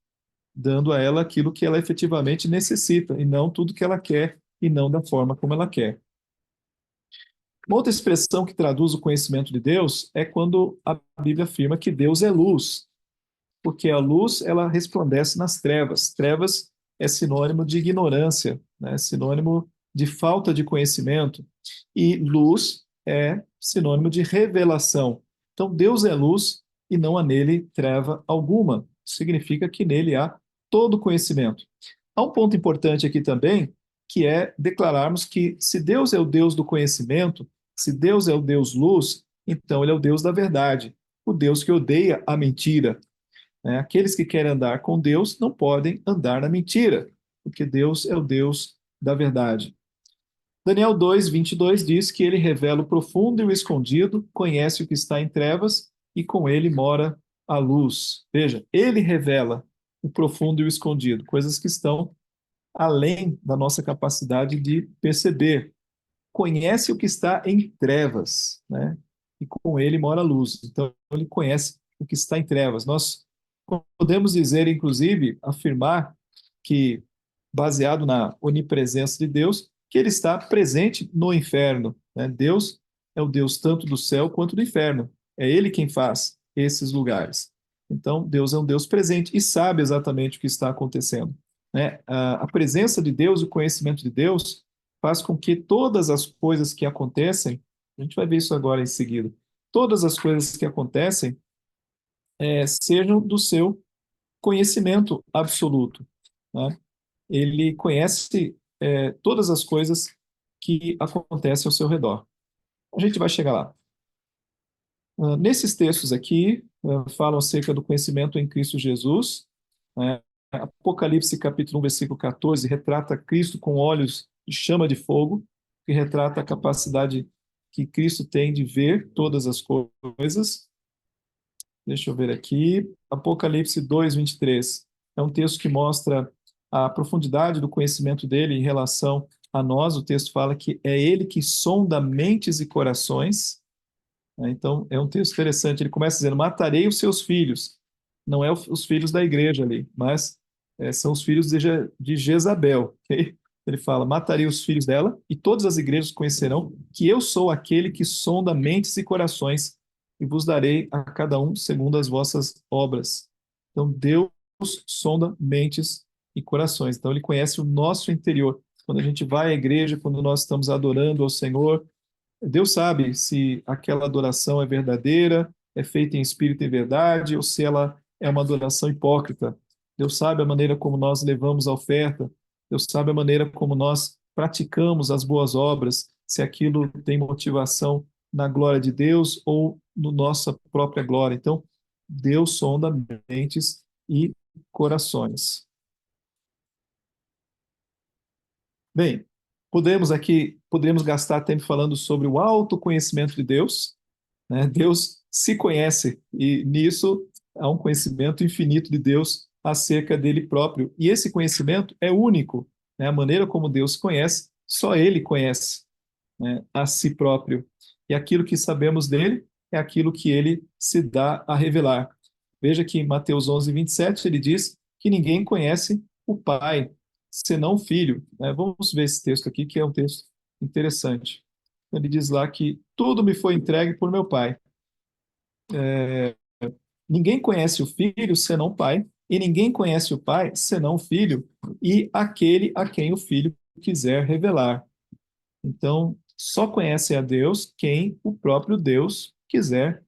dando a ela aquilo que ela efetivamente necessita e não tudo que ela quer e não da forma como ela quer. Uma outra expressão que traduz o conhecimento de Deus é quando a Bíblia afirma que Deus é luz, porque a luz ela resplandece nas trevas. Trevas é sinônimo de ignorância, né? Sinônimo de falta de conhecimento, e luz é sinônimo de revelação. Então Deus é luz e não há nele treva alguma. Significa que nele há todo conhecimento. Há um ponto importante aqui também, que é declararmos que se Deus é o Deus do conhecimento, se Deus é o Deus luz, então ele é o Deus da verdade, o Deus que odeia a mentira, né? Aqueles que querem andar com Deus não podem andar na mentira, porque Deus é o Deus da verdade. Daniel 2:22 diz que ele revela o profundo e o escondido, conhece o que está em trevas e com ele mora a luz. Veja, ele revela o profundo e o escondido, coisas que estão além da nossa capacidade de perceber. Conhece o que está em trevas, né? E com ele mora a luz. Então, ele conhece o que está em trevas. Nós podemos dizer, inclusive, afirmar que, baseado na onipresença de Deus, que ele está presente no inferno, né? Deus é o Deus tanto do céu quanto do inferno. É ele quem faz esses lugares. Então, Deus é um Deus presente e sabe exatamente o que está acontecendo, né? A presença de Deus, o conhecimento de Deus, faz com que todas as coisas que acontecem, a gente vai ver isso agora em seguida, todas as coisas que acontecem sejam do seu conhecimento absoluto, né? Ele conhece todas as coisas que acontecem ao seu redor. A gente vai chegar lá. Nesses textos aqui, falam acerca do conhecimento em Cristo Jesus, né? Apocalipse capítulo 1, versículo 14, retrata Cristo com olhos de chama de fogo, que retrata a capacidade que Cristo tem de ver todas as coisas. Deixa eu ver aqui. Apocalipse 2:23. É um texto que mostra a profundidade do conhecimento dele em relação a nós. O texto fala que é ele que sonda mentes e corações, né? Então, é um texto interessante. Ele começa dizendo: matarei os seus filhos. Não é os filhos da igreja ali, mas são os filhos de Jezabel. Ok? Ele fala: matarei os filhos dela, e todas as igrejas conhecerão que eu sou aquele que sonda mentes e corações, e vos darei a cada um segundo as vossas obras. Então, Deus sonda mentes e corações. Então, ele conhece o nosso interior. Quando a gente vai à igreja, quando nós estamos adorando ao Senhor, Deus sabe se aquela adoração é verdadeira, é feita em espírito e verdade, ou se ela é uma adoração hipócrita. Deus sabe a maneira como nós levamos a oferta, Deus sabe a maneira como nós praticamos as boas obras, se aquilo tem motivação na glória de Deus ou na nossa própria glória. Então, Deus sonda mentes e corações. Bem, poderíamos gastar tempo falando sobre o autoconhecimento de Deus, né? Deus se conhece e nisso há um conhecimento infinito de Deus acerca dele próprio. E esse conhecimento é único, né? A maneira como Deus se conhece, só ele conhece, né, a si próprio. E aquilo que sabemos dele é aquilo que ele se dá a revelar. Veja que em Mateus 11:27 ele diz que ninguém conhece o Pai, senão o Filho, né? Vamos ver esse texto aqui, que é um texto interessante. Ele diz lá que tudo me foi entregue por meu Pai. Ninguém conhece o Filho senão o Pai, e ninguém conhece o Pai senão o Filho, e aquele a quem o Filho quiser revelar. Então, só conhece a Deus quem o próprio Deus quiser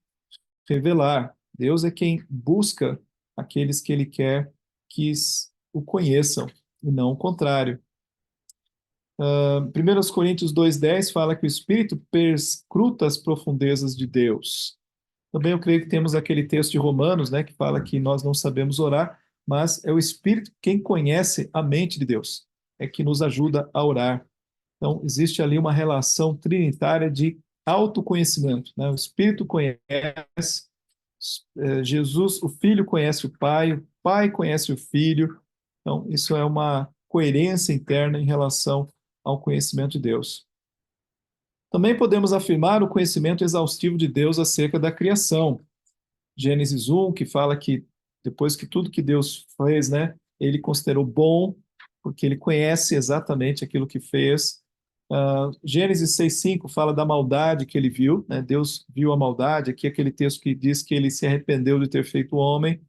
revelar. Deus é quem busca aqueles que ele quer que o conheçam, e não o contrário. 1 Coríntios 2:10 fala que o Espírito perscruta as profundezas de Deus. Também eu creio que temos aquele texto de Romanos, né, que fala que nós não sabemos orar, mas é o Espírito quem conhece a mente de Deus, é que nos ajuda a orar. Então, existe ali uma relação trinitária de autoconhecimento, né? O Espírito conhece, Jesus, o Filho conhece o Pai conhece o Filho. Então, isso é uma coerência interna em relação ao conhecimento de Deus. Também podemos afirmar o conhecimento exaustivo de Deus acerca da criação. Gênesis 1, que fala que depois que tudo que Deus fez, né, ele considerou bom, porque ele conhece exatamente aquilo que fez. Gênesis 6:5 fala da maldade que ele viu, né? Deus viu a maldade, aqui é aquele texto que diz que ele se arrependeu de ter feito o homem.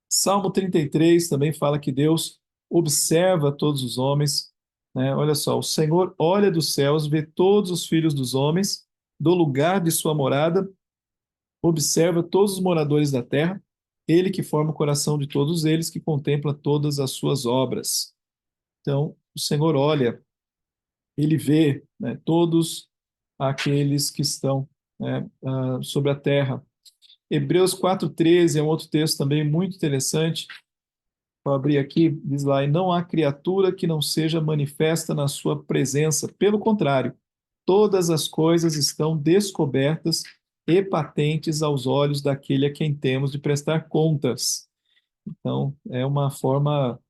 Salmo 33 também fala que Deus observa todos os homens, né? Olha só, o Senhor olha dos céus, vê todos os filhos dos homens, do lugar de sua morada, observa todos os moradores da terra, ele que forma o coração de todos eles, que contempla todas as suas obras. Então, o Senhor olha, ele vê, né, todos aqueles que estão, né, sobre a terra. Hebreus 4:13 é um outro texto também muito interessante. Vou abrir aqui, diz lá: e não há criatura que não seja manifesta na sua presença. Pelo contrário, todas as coisas estão descobertas e patentes aos olhos daquele a quem temos de prestar contas. Então, é uma forma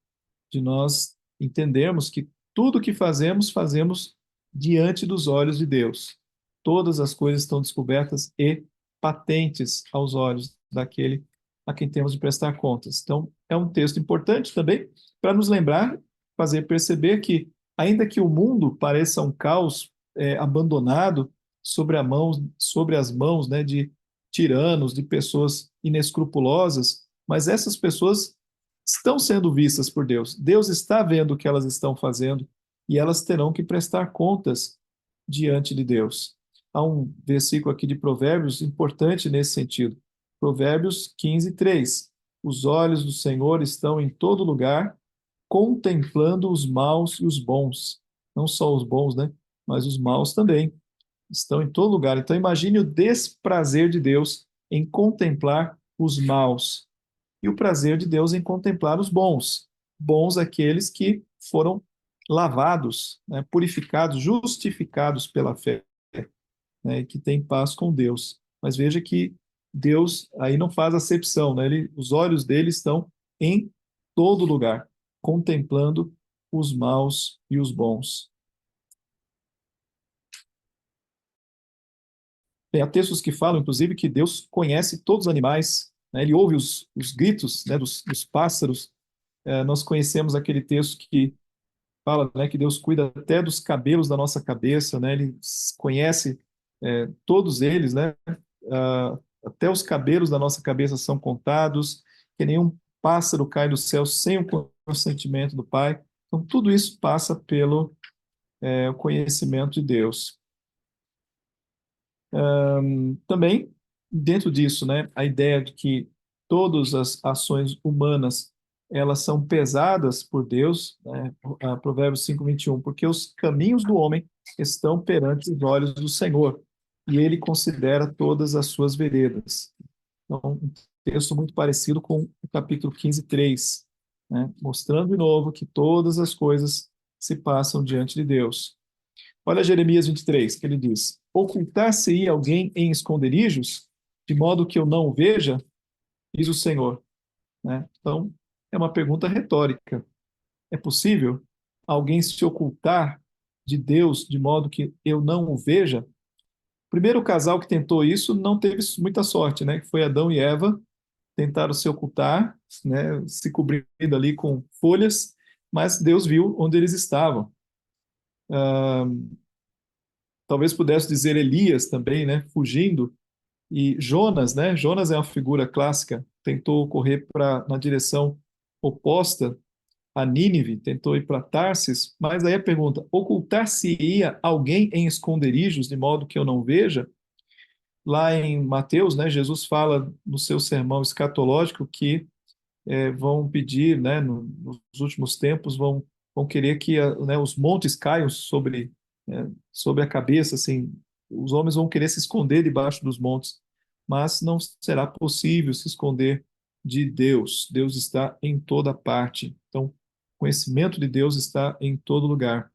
de nós entendermos que tudo que fazemos, fazemos diante dos olhos de Deus. Todas as coisas estão descobertas e patentes aos olhos daquele a quem temos de prestar contas. Então, é um texto importante também para nos lembrar, fazer perceber que, ainda que o mundo pareça um caos abandonado sobre as mãos, né, de tiranos, de pessoas inescrupulosas, mas essas pessoas estão sendo vistas por Deus. Deus está vendo o que elas estão fazendo e elas terão que prestar contas diante de Deus. Há um versículo aqui de Provérbios importante nesse sentido. Provérbios 15:3. Os olhos do Senhor estão em todo lugar, contemplando os maus e os bons. Não só os bons, né? Mas os maus também. Estão em todo lugar. Então imagine o desprazer de Deus em contemplar os maus e o prazer de Deus em contemplar os bons. Bons aqueles que foram lavados, né, purificados, justificados pela fé, né, e que têm paz com Deus. Mas veja que Deus aí não faz acepção, né? Os olhos dele estão em todo lugar, contemplando os maus e os bons. Há textos que falam, inclusive, que Deus conhece todos os animais, né? Ele ouve os gritos, né, dos pássaros. Nós conhecemos aquele texto que fala, né, que Deus cuida até dos cabelos da nossa cabeça, né? Ele conhece todos eles, né? Até os cabelos da nossa cabeça são contados, que nenhum pássaro cai do céu sem o consentimento do Pai. Então, tudo isso passa pelo o conhecimento de Deus. Também, dentro disso, né, a ideia de que todas as ações humanas elas são pesadas por Deus, né, Provérbios 5:21, porque os caminhos do homem estão perante os olhos do Senhor, e ele considera todas as suas veredas. Então, um texto muito parecido com o capítulo 15:3, né, mostrando de novo que todas as coisas se passam diante de Deus. Olha Jeremias 23, que ele diz: ocultar-se-ia alguém em esconderijos, de modo que eu não o veja, diz o Senhor. Né? Então, é uma pergunta retórica. É possível alguém se ocultar de Deus de modo que eu não o veja? O primeiro casal que tentou isso não teve muita sorte, né? Que foi Adão e Eva, tentaram se ocultar, né? Se cobrindo ali com folhas, mas Deus viu onde eles estavam. Talvez pudesse dizer Elias também, né? Fugindo. E Jonas, né? Jonas é uma figura clássica, tentou correr na direção oposta a Nínive, tentou ir para Tarsis, mas aí a pergunta: ocultar-se-ia alguém em esconderijos de modo que eu não veja? Lá em Mateus, né, Jesus fala no seu sermão escatológico que vão pedir, né, nos últimos tempos, vão querer que né, os montes caiam sobre a cabeça, assim, os homens vão querer se esconder debaixo dos montes, mas não será possível se esconder de Deus. Deus está em toda parte. Então, o conhecimento de Deus está em todo lugar.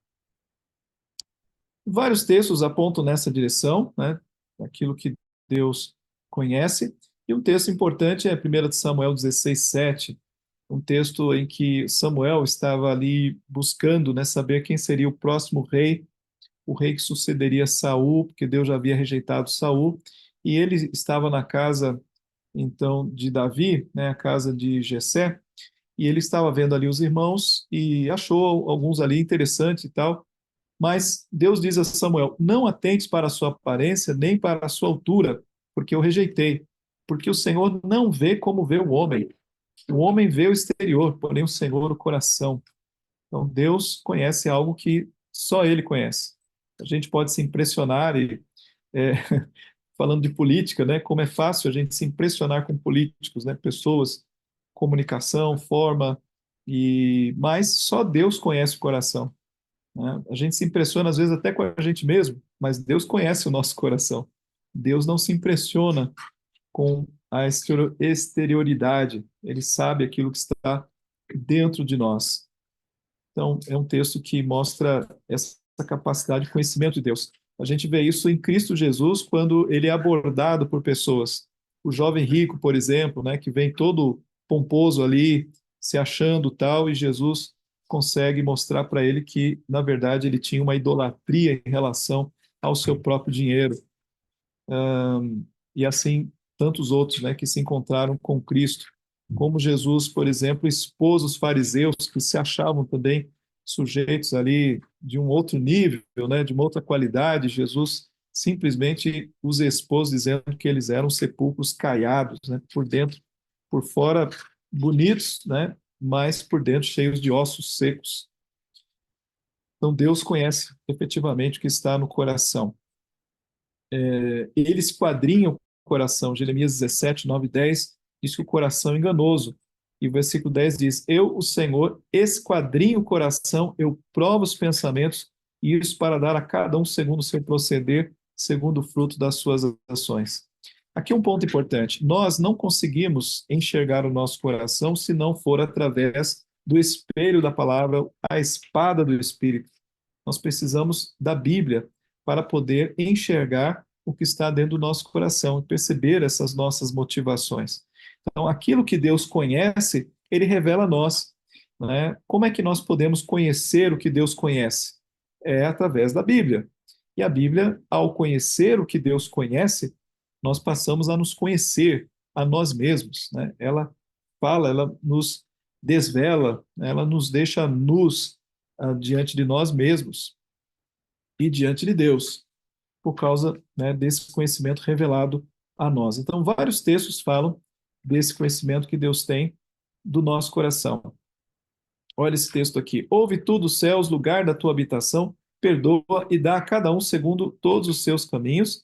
Vários textos apontam nessa direção, né, aquilo que Deus conhece. E um texto importante é 1 de Samuel 16:7, um texto em que Samuel estava ali buscando, né, saber quem seria o próximo rei, o rei que sucederia Saul, porque Deus já havia rejeitado Saul, e ele estava na casa então de Davi, né, a casa de Jessé, e ele estava vendo ali os irmãos e achou alguns ali interessantes e tal, mas Deus diz a Samuel: não atentes para a sua aparência nem para a sua altura, porque eu rejeitei, porque o Senhor não vê como vê o homem. O homem vê o exterior, porém o Senhor o coração. Então Deus conhece algo que só Ele conhece. A gente pode se impressionar é, falando de política, né? Como é fácil a gente se impressionar com políticos, né? Pessoas, comunicação, forma mas só Deus conhece o coração. Né? A gente se impressiona às vezes até com a gente mesmo, mas Deus conhece o nosso coração. Deus não se impressiona com a exterioridade. Ele sabe aquilo que está dentro de nós. Então, é um texto que mostra essa capacidade de conhecimento de Deus. A gente vê isso em Cristo Jesus quando ele é abordado por pessoas. O jovem rico, por exemplo, né, que vem todo pomposo ali, se achando tal, e Jesus consegue mostrar para ele que, na verdade, ele tinha uma idolatria em relação ao seu próprio dinheiro. E assim, tantos outros, né, que se encontraram com Cristo. Como Jesus, por exemplo, expôs os fariseus que se achavam também sujeitos ali de um outro nível, né, de uma outra qualidade. Jesus simplesmente os expôs dizendo que eles eram sepulcros caiados, né, por dentro, por fora bonitos, né, mas por dentro cheios de ossos secos. Então Deus conhece efetivamente o que está no coração. Ele esquadrinha o coração. Jeremias 17, 9 e 10 diz que o coração é enganoso. E o versículo 10 diz: eu, o Senhor, esquadrinho o coração, eu provo os pensamentos, e isso para dar a cada um segundo o seu proceder, segundo o fruto das suas ações. Aqui um ponto importante: nós não conseguimos enxergar o nosso coração se não for através do espelho da palavra, a espada do Espírito. Nós precisamos da Bíblia para poder enxergar o que está dentro do nosso coração e perceber essas nossas motivações. Então, aquilo que Deus conhece, ele revela a nós, né? Como é que nós podemos conhecer o que Deus conhece? É através da Bíblia. E a Bíblia, ao conhecer o que Deus conhece, nós passamos a nos conhecer a nós mesmos, né? Ela fala, ela nos desvela, ela nos deixa nus diante de nós mesmos e diante de Deus, por causa, né, desse conhecimento revelado a nós. Então, vários textos falam desse conhecimento que Deus tem do nosso coração. Olha esse texto aqui. Ouve tu dos céus, lugar da tua habitação, perdoa e dá a cada um segundo todos os seus caminhos,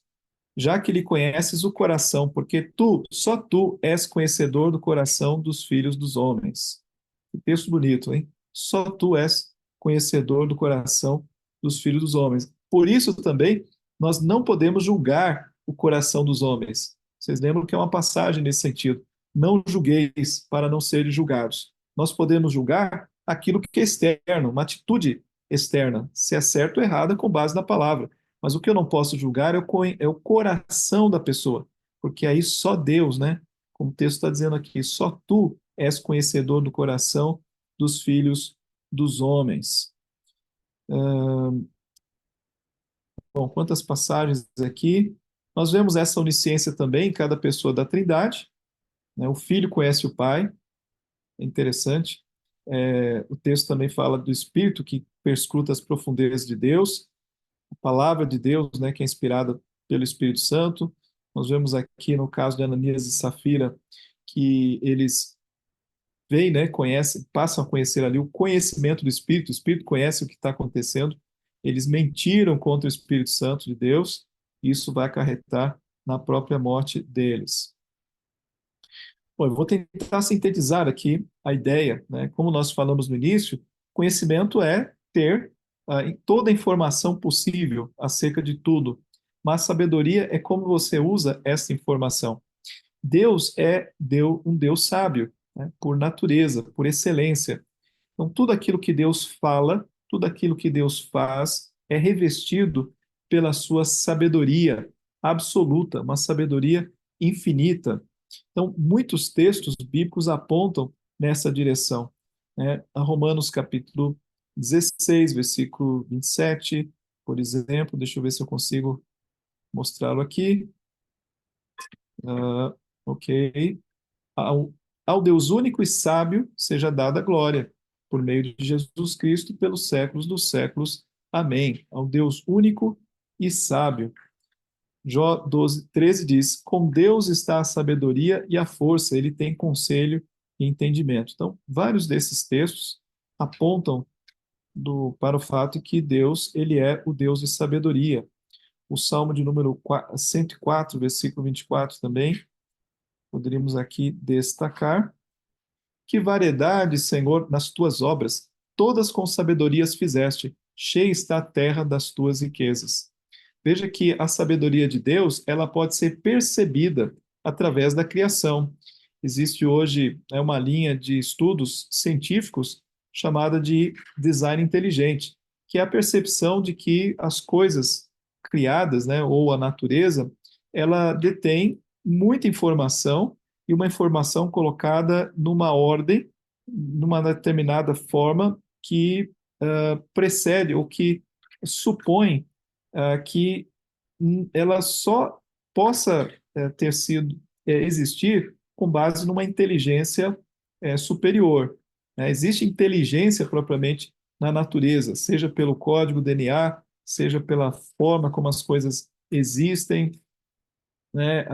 já que lhe conheces o coração, porque tu, só tu, és conhecedor do coração dos filhos dos homens. Que texto bonito, hein? Só tu és conhecedor do coração dos filhos dos homens. Por isso também nós não podemos julgar o coração dos homens. Vocês lembram que é uma passagem nesse sentido. Não julgueis para não serem julgados. Nós podemos julgar aquilo que é externo, uma atitude externa, se é certo ou errada com base na palavra. Mas o que eu não posso julgar é o coração da pessoa, porque aí só Deus, né? Como o texto está dizendo aqui, só tu és conhecedor do coração dos filhos dos homens. Bom, quantas passagens aqui. Nós vemos essa onisciência também em cada pessoa da Trindade, né? O Filho conhece o Pai, é interessante. O texto também fala do Espírito que perscruta as profundezas de Deus, a palavra de Deus, né, que é inspirada pelo Espírito Santo. Nós vemos aqui no caso de Ananias e Safira que eles veem, né, conhecem, passam a conhecer ali o conhecimento do Espírito. O Espírito conhece o que está acontecendo. Eles mentiram contra o Espírito Santo de Deus. Isso vai acarretar na própria morte deles. Bom, eu vou tentar sintetizar aqui a ideia, né? Como nós falamos no início, conhecimento é ter toda a informação possível acerca de tudo, mas sabedoria é como você usa essa informação. Deus é um Deus sábio, né? Por natureza, por excelência. Então, tudo aquilo que Deus fala, tudo aquilo que Deus faz é revestido pela sua sabedoria absoluta, uma sabedoria infinita. Então, muitos textos bíblicos apontam nessa direção, né? A Romanos capítulo 16, versículo 27, por exemplo, deixa eu ver se eu consigo mostrá-lo aqui. Ok. Ao, ao Deus único e sábio seja dada a glória, por meio de Jesus Cristo, pelos séculos dos séculos. Amém. Ao Deus único e sábio. Jó 12, 13 diz: com Deus está a sabedoria e a força, ele tem conselho e entendimento. Então, vários desses textos apontam para o fato que Deus, ele é o Deus de sabedoria. O Salmo de número 104, versículo 24 também, poderíamos aqui destacar. Que variedade, Senhor, nas tuas obras, todas com sabedorias fizeste, cheia está a terra das tuas riquezas. Veja que a sabedoria de Deus, ela pode ser percebida através da criação. Existe hoje, né, uma linha de estudos científicos chamada de design inteligente, que é a percepção de que as coisas criadas, né, ou a natureza, ela detém muita informação e uma informação colocada numa ordem, numa determinada forma que precede ou que supõe que ela só possa ter sido existir com base numa inteligência superior, né? Existe inteligência propriamente na natureza, seja pelo código DNA, seja pela forma como as coisas existem, né?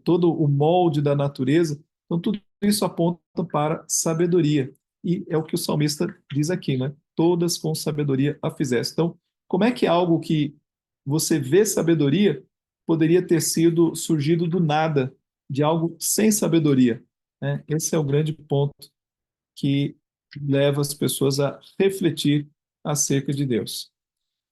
Todo o molde da natureza. Então, tudo isso aponta para sabedoria. E é o que o salmista diz aqui, né? Todas com sabedoria a fizeste. Então, como é que algo que você vê sabedoria poderia ter sido surgido do nada, de algo sem sabedoria, né? Esse é o grande ponto que leva as pessoas a refletir acerca de Deus.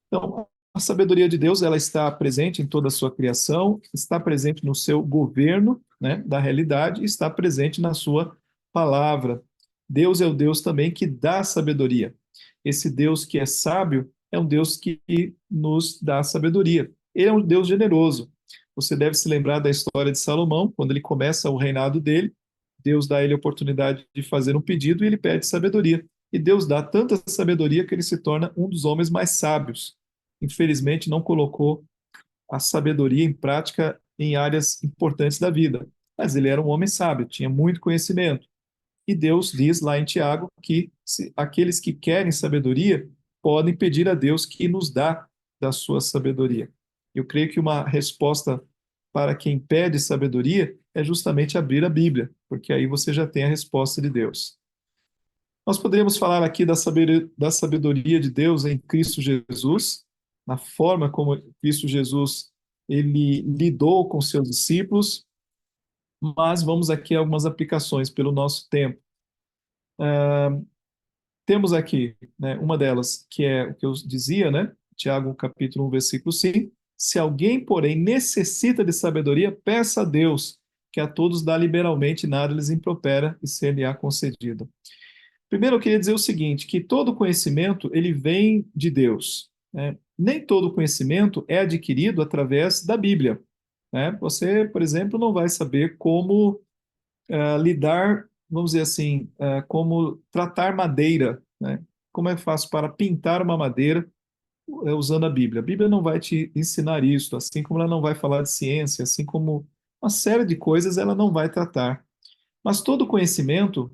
Então, a sabedoria de Deus, ela está presente em toda a sua criação, está presente no seu governo, né, da realidade, está presente na sua palavra. Deus é o Deus também que dá sabedoria. Esse Deus que é sábio é um Deus que nos dá sabedoria. Ele é um Deus generoso. Você deve se lembrar da história de Salomão, quando ele começa o reinado dele, Deus dá a ele a oportunidade de fazer um pedido e ele pede sabedoria. E Deus dá tanta sabedoria que ele se torna um dos homens mais sábios. Infelizmente, não colocou a sabedoria em prática em áreas importantes da vida. Mas ele era um homem sábio, tinha muito conhecimento. E Deus diz lá em Tiago que aqueles que querem sabedoria podem pedir a Deus que nos dá da sua sabedoria. Eu creio que uma resposta para quem pede sabedoria é justamente abrir a Bíblia, porque aí você já tem a resposta de Deus. Nós poderíamos falar aqui da sabedoria de Deus em Cristo Jesus, na forma como Cristo Jesus ele lidou com seus discípulos, mas vamos aqui a algumas aplicações pelo nosso tempo. Temos aqui, né, uma delas, que é o que eu dizia, né? Tiago, capítulo 1, versículo 5. Se alguém, porém, necessita de sabedoria, peça a Deus, que a todos dá liberalmente, nada lhes impropera e ser-lhe-á concedido. Primeiro, eu queria dizer o seguinte, que todo conhecimento, ele vem de Deus, né? Nem todo conhecimento é adquirido através da Bíblia, né? Você, por exemplo, não vai saber como lidar, vamos dizer assim, como tratar madeira, né? Como é fácil para pintar uma madeira usando a Bíblia. A Bíblia não vai te ensinar isso, assim como ela não vai falar de ciência, assim como uma série de coisas ela não vai tratar. Mas todo conhecimento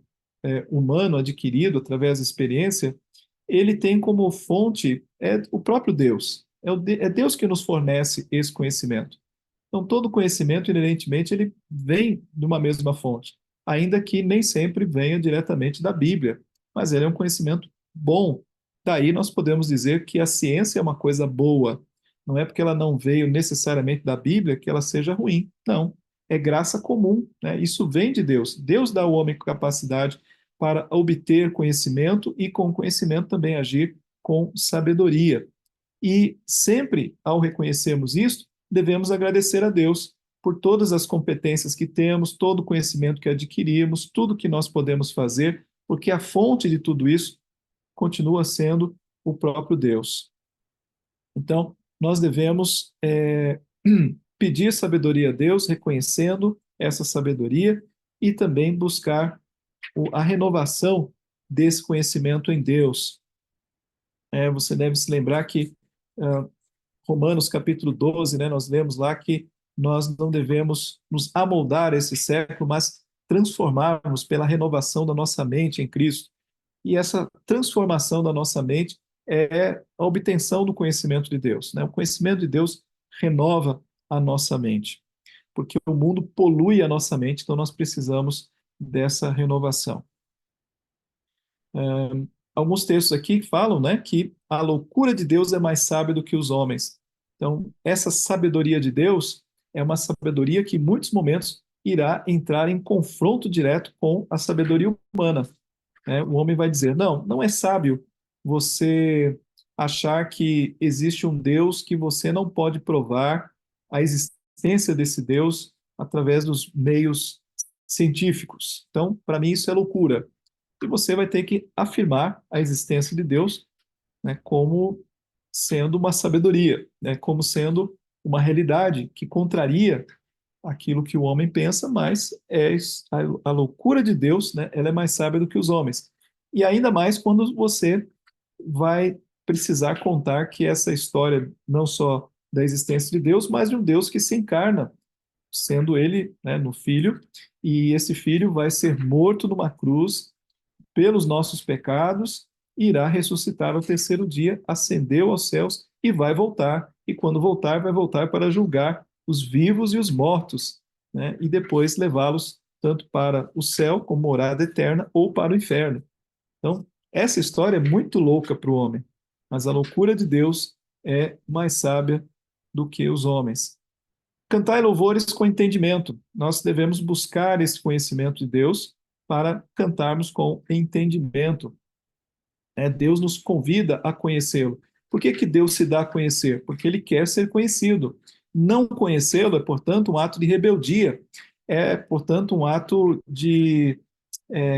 humano adquirido através da experiência, ele tem como fonte o próprio Deus. É Deus que nos fornece esse conhecimento. Então, todo conhecimento, inerentemente, ele vem de uma mesma fonte, ainda que nem sempre venha diretamente da Bíblia, mas ele é um conhecimento bom. Daí nós podemos dizer que a ciência é uma coisa boa. Não é porque ela não veio necessariamente da Bíblia que ela seja ruim. Não. É graça comum, né? Isso vem de Deus. Deus dá ao homem capacidade para obter conhecimento e, com conhecimento, também agir com sabedoria. E sempre, ao reconhecermos isso, devemos agradecer a Deus por todas as competências que temos, todo o conhecimento que adquirimos, tudo que nós podemos fazer, porque a fonte de tudo isso continua sendo o próprio Deus. Então, nós devemos pedir sabedoria a Deus, reconhecendo essa sabedoria e também buscar a renovação desse conhecimento em Deus. Você deve se lembrar que Romanos capítulo 12, né, nós lemos lá que nós não devemos nos amoldar a esse século, mas transformarmos pela renovação da nossa mente em Cristo. E essa transformação da nossa mente é a obtenção do conhecimento de Deus, né? O conhecimento de Deus renova a nossa mente, porque o mundo polui a nossa mente, então nós precisamos dessa renovação. Alguns textos aqui falam, né, que a loucura de Deus é mais sábia do que os homens. Então, essa sabedoria de Deus é uma sabedoria que, em muitos momentos, irá entrar em confronto direto com a sabedoria humana, né? O homem vai dizer: não, não é sábio você achar que existe um Deus que você não pode provar a existência desse Deus através dos meios científicos. Então, para mim, isso é loucura. E você vai ter que afirmar a existência de Deus, né, como sendo uma sabedoria, né, como sendo uma realidade que contraria aquilo que o homem pensa, mas a loucura de Deus, né, ela é mais sábia do que os homens. E ainda mais quando você vai precisar contar que essa história não só da existência de Deus, mas de um Deus que se encarna, sendo ele, né, no Filho, e esse Filho vai ser morto numa cruz pelos nossos pecados, irá ressuscitar ao terceiro dia, ascendeu aos céus e vai voltar. E quando voltar, vai voltar para julgar os vivos e os mortos, né? E depois levá-los tanto para o céu, como morada eterna, ou para o inferno. Então, essa história é muito louca para o homem, mas a loucura de Deus é mais sábia do que os homens. Cantai louvores com entendimento. Nós devemos buscar esse conhecimento de Deus para cantarmos com entendimento. Deus nos convida a conhecê-lo. Por que que Deus se dá a conhecer? Porque ele quer ser conhecido. Não conhecê-lo é, portanto, um ato de rebeldia. É, portanto, um ato de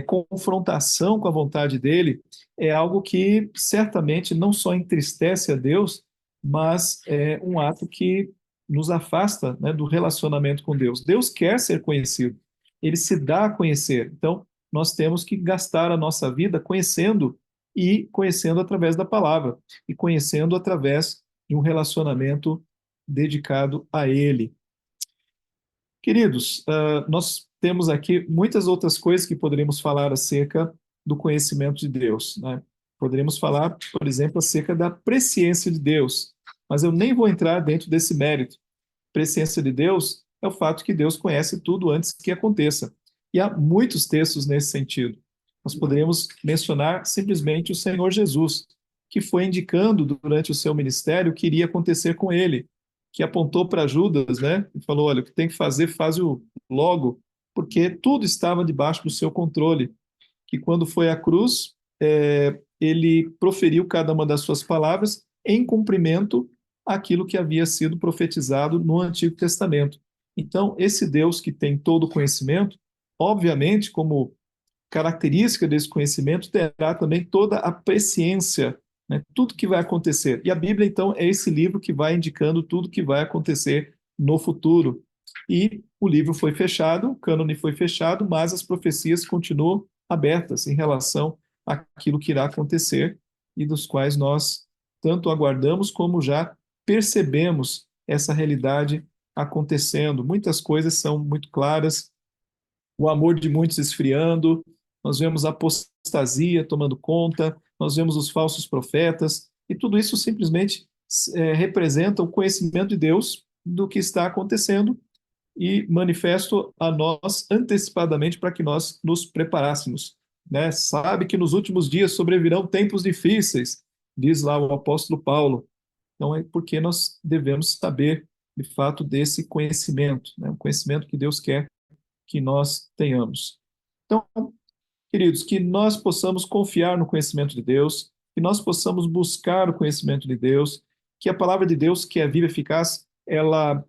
confrontação com a vontade dele. É algo que certamente não só entristece a Deus, mas é um ato que nos afasta, né, do relacionamento com Deus. Deus quer ser conhecido, ele se dá a conhecer. Então, nós temos que gastar a nossa vida conhecendo e conhecendo através da palavra e conhecendo através de um relacionamento dedicado a Ele. Queridos, nós temos aqui muitas outras coisas que poderíamos falar acerca do conhecimento de Deus, né? Poderíamos falar, por exemplo, acerca da presciência de Deus, mas eu nem vou entrar dentro desse mérito. Presciência de Deus é o fato que Deus conhece tudo antes que aconteça. E há muitos textos nesse sentido. Nós poderíamos mencionar simplesmente o Senhor Jesus, que foi indicando durante o seu ministério o que iria acontecer com ele, que apontou para Judas, né? E falou: olha, o que tem que fazer, faz-o logo, porque tudo estava debaixo do seu controle. Que quando foi à cruz, ele proferiu cada uma das suas palavras em cumprimento àquilo que havia sido profetizado no Antigo Testamento. Então, esse Deus que tem todo o conhecimento, obviamente, como característica desse conhecimento, terá também toda a presciência, né? Tudo que vai acontecer. E a Bíblia, então, é esse livro que vai indicando tudo que vai acontecer no futuro. E o livro foi fechado, o cânone foi fechado, mas as profecias continuam abertas em relação àquilo que irá acontecer e dos quais nós tanto aguardamos como já percebemos essa realidade acontecendo. Muitas coisas são muito claras, o amor de muitos esfriando, nós vemos a apostasia tomando conta, nós vemos os falsos profetas, e tudo isso simplesmente representa o conhecimento de Deus do que está acontecendo e manifesto a nós antecipadamente para que nós nos preparássemos. Né? Sabe que nos últimos dias sobrevirão tempos difíceis, diz lá o apóstolo Paulo. Então é porque nós devemos saber, de fato, desse conhecimento, né? O conhecimento que Deus quer que nós tenhamos. Então, queridos, que nós possamos confiar no conhecimento de Deus, que nós possamos buscar o conhecimento de Deus, que a palavra de Deus, que é viva e eficaz, ela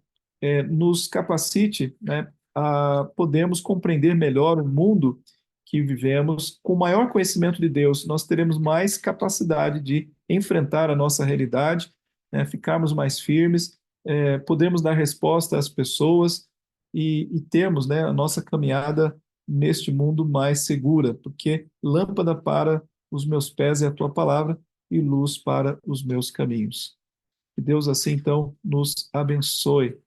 nos capacite, né, a podermos compreender melhor o mundo que vivemos. Com maior conhecimento de Deus, nós teremos mais capacidade de enfrentar a nossa realidade, né, ficarmos mais firmes, podermos dar resposta às pessoas e termos, né, a nossa caminhada neste mundo mais segura, porque lâmpada para os meus pés é a tua palavra e luz para os meus caminhos. Que Deus assim então nos abençoe.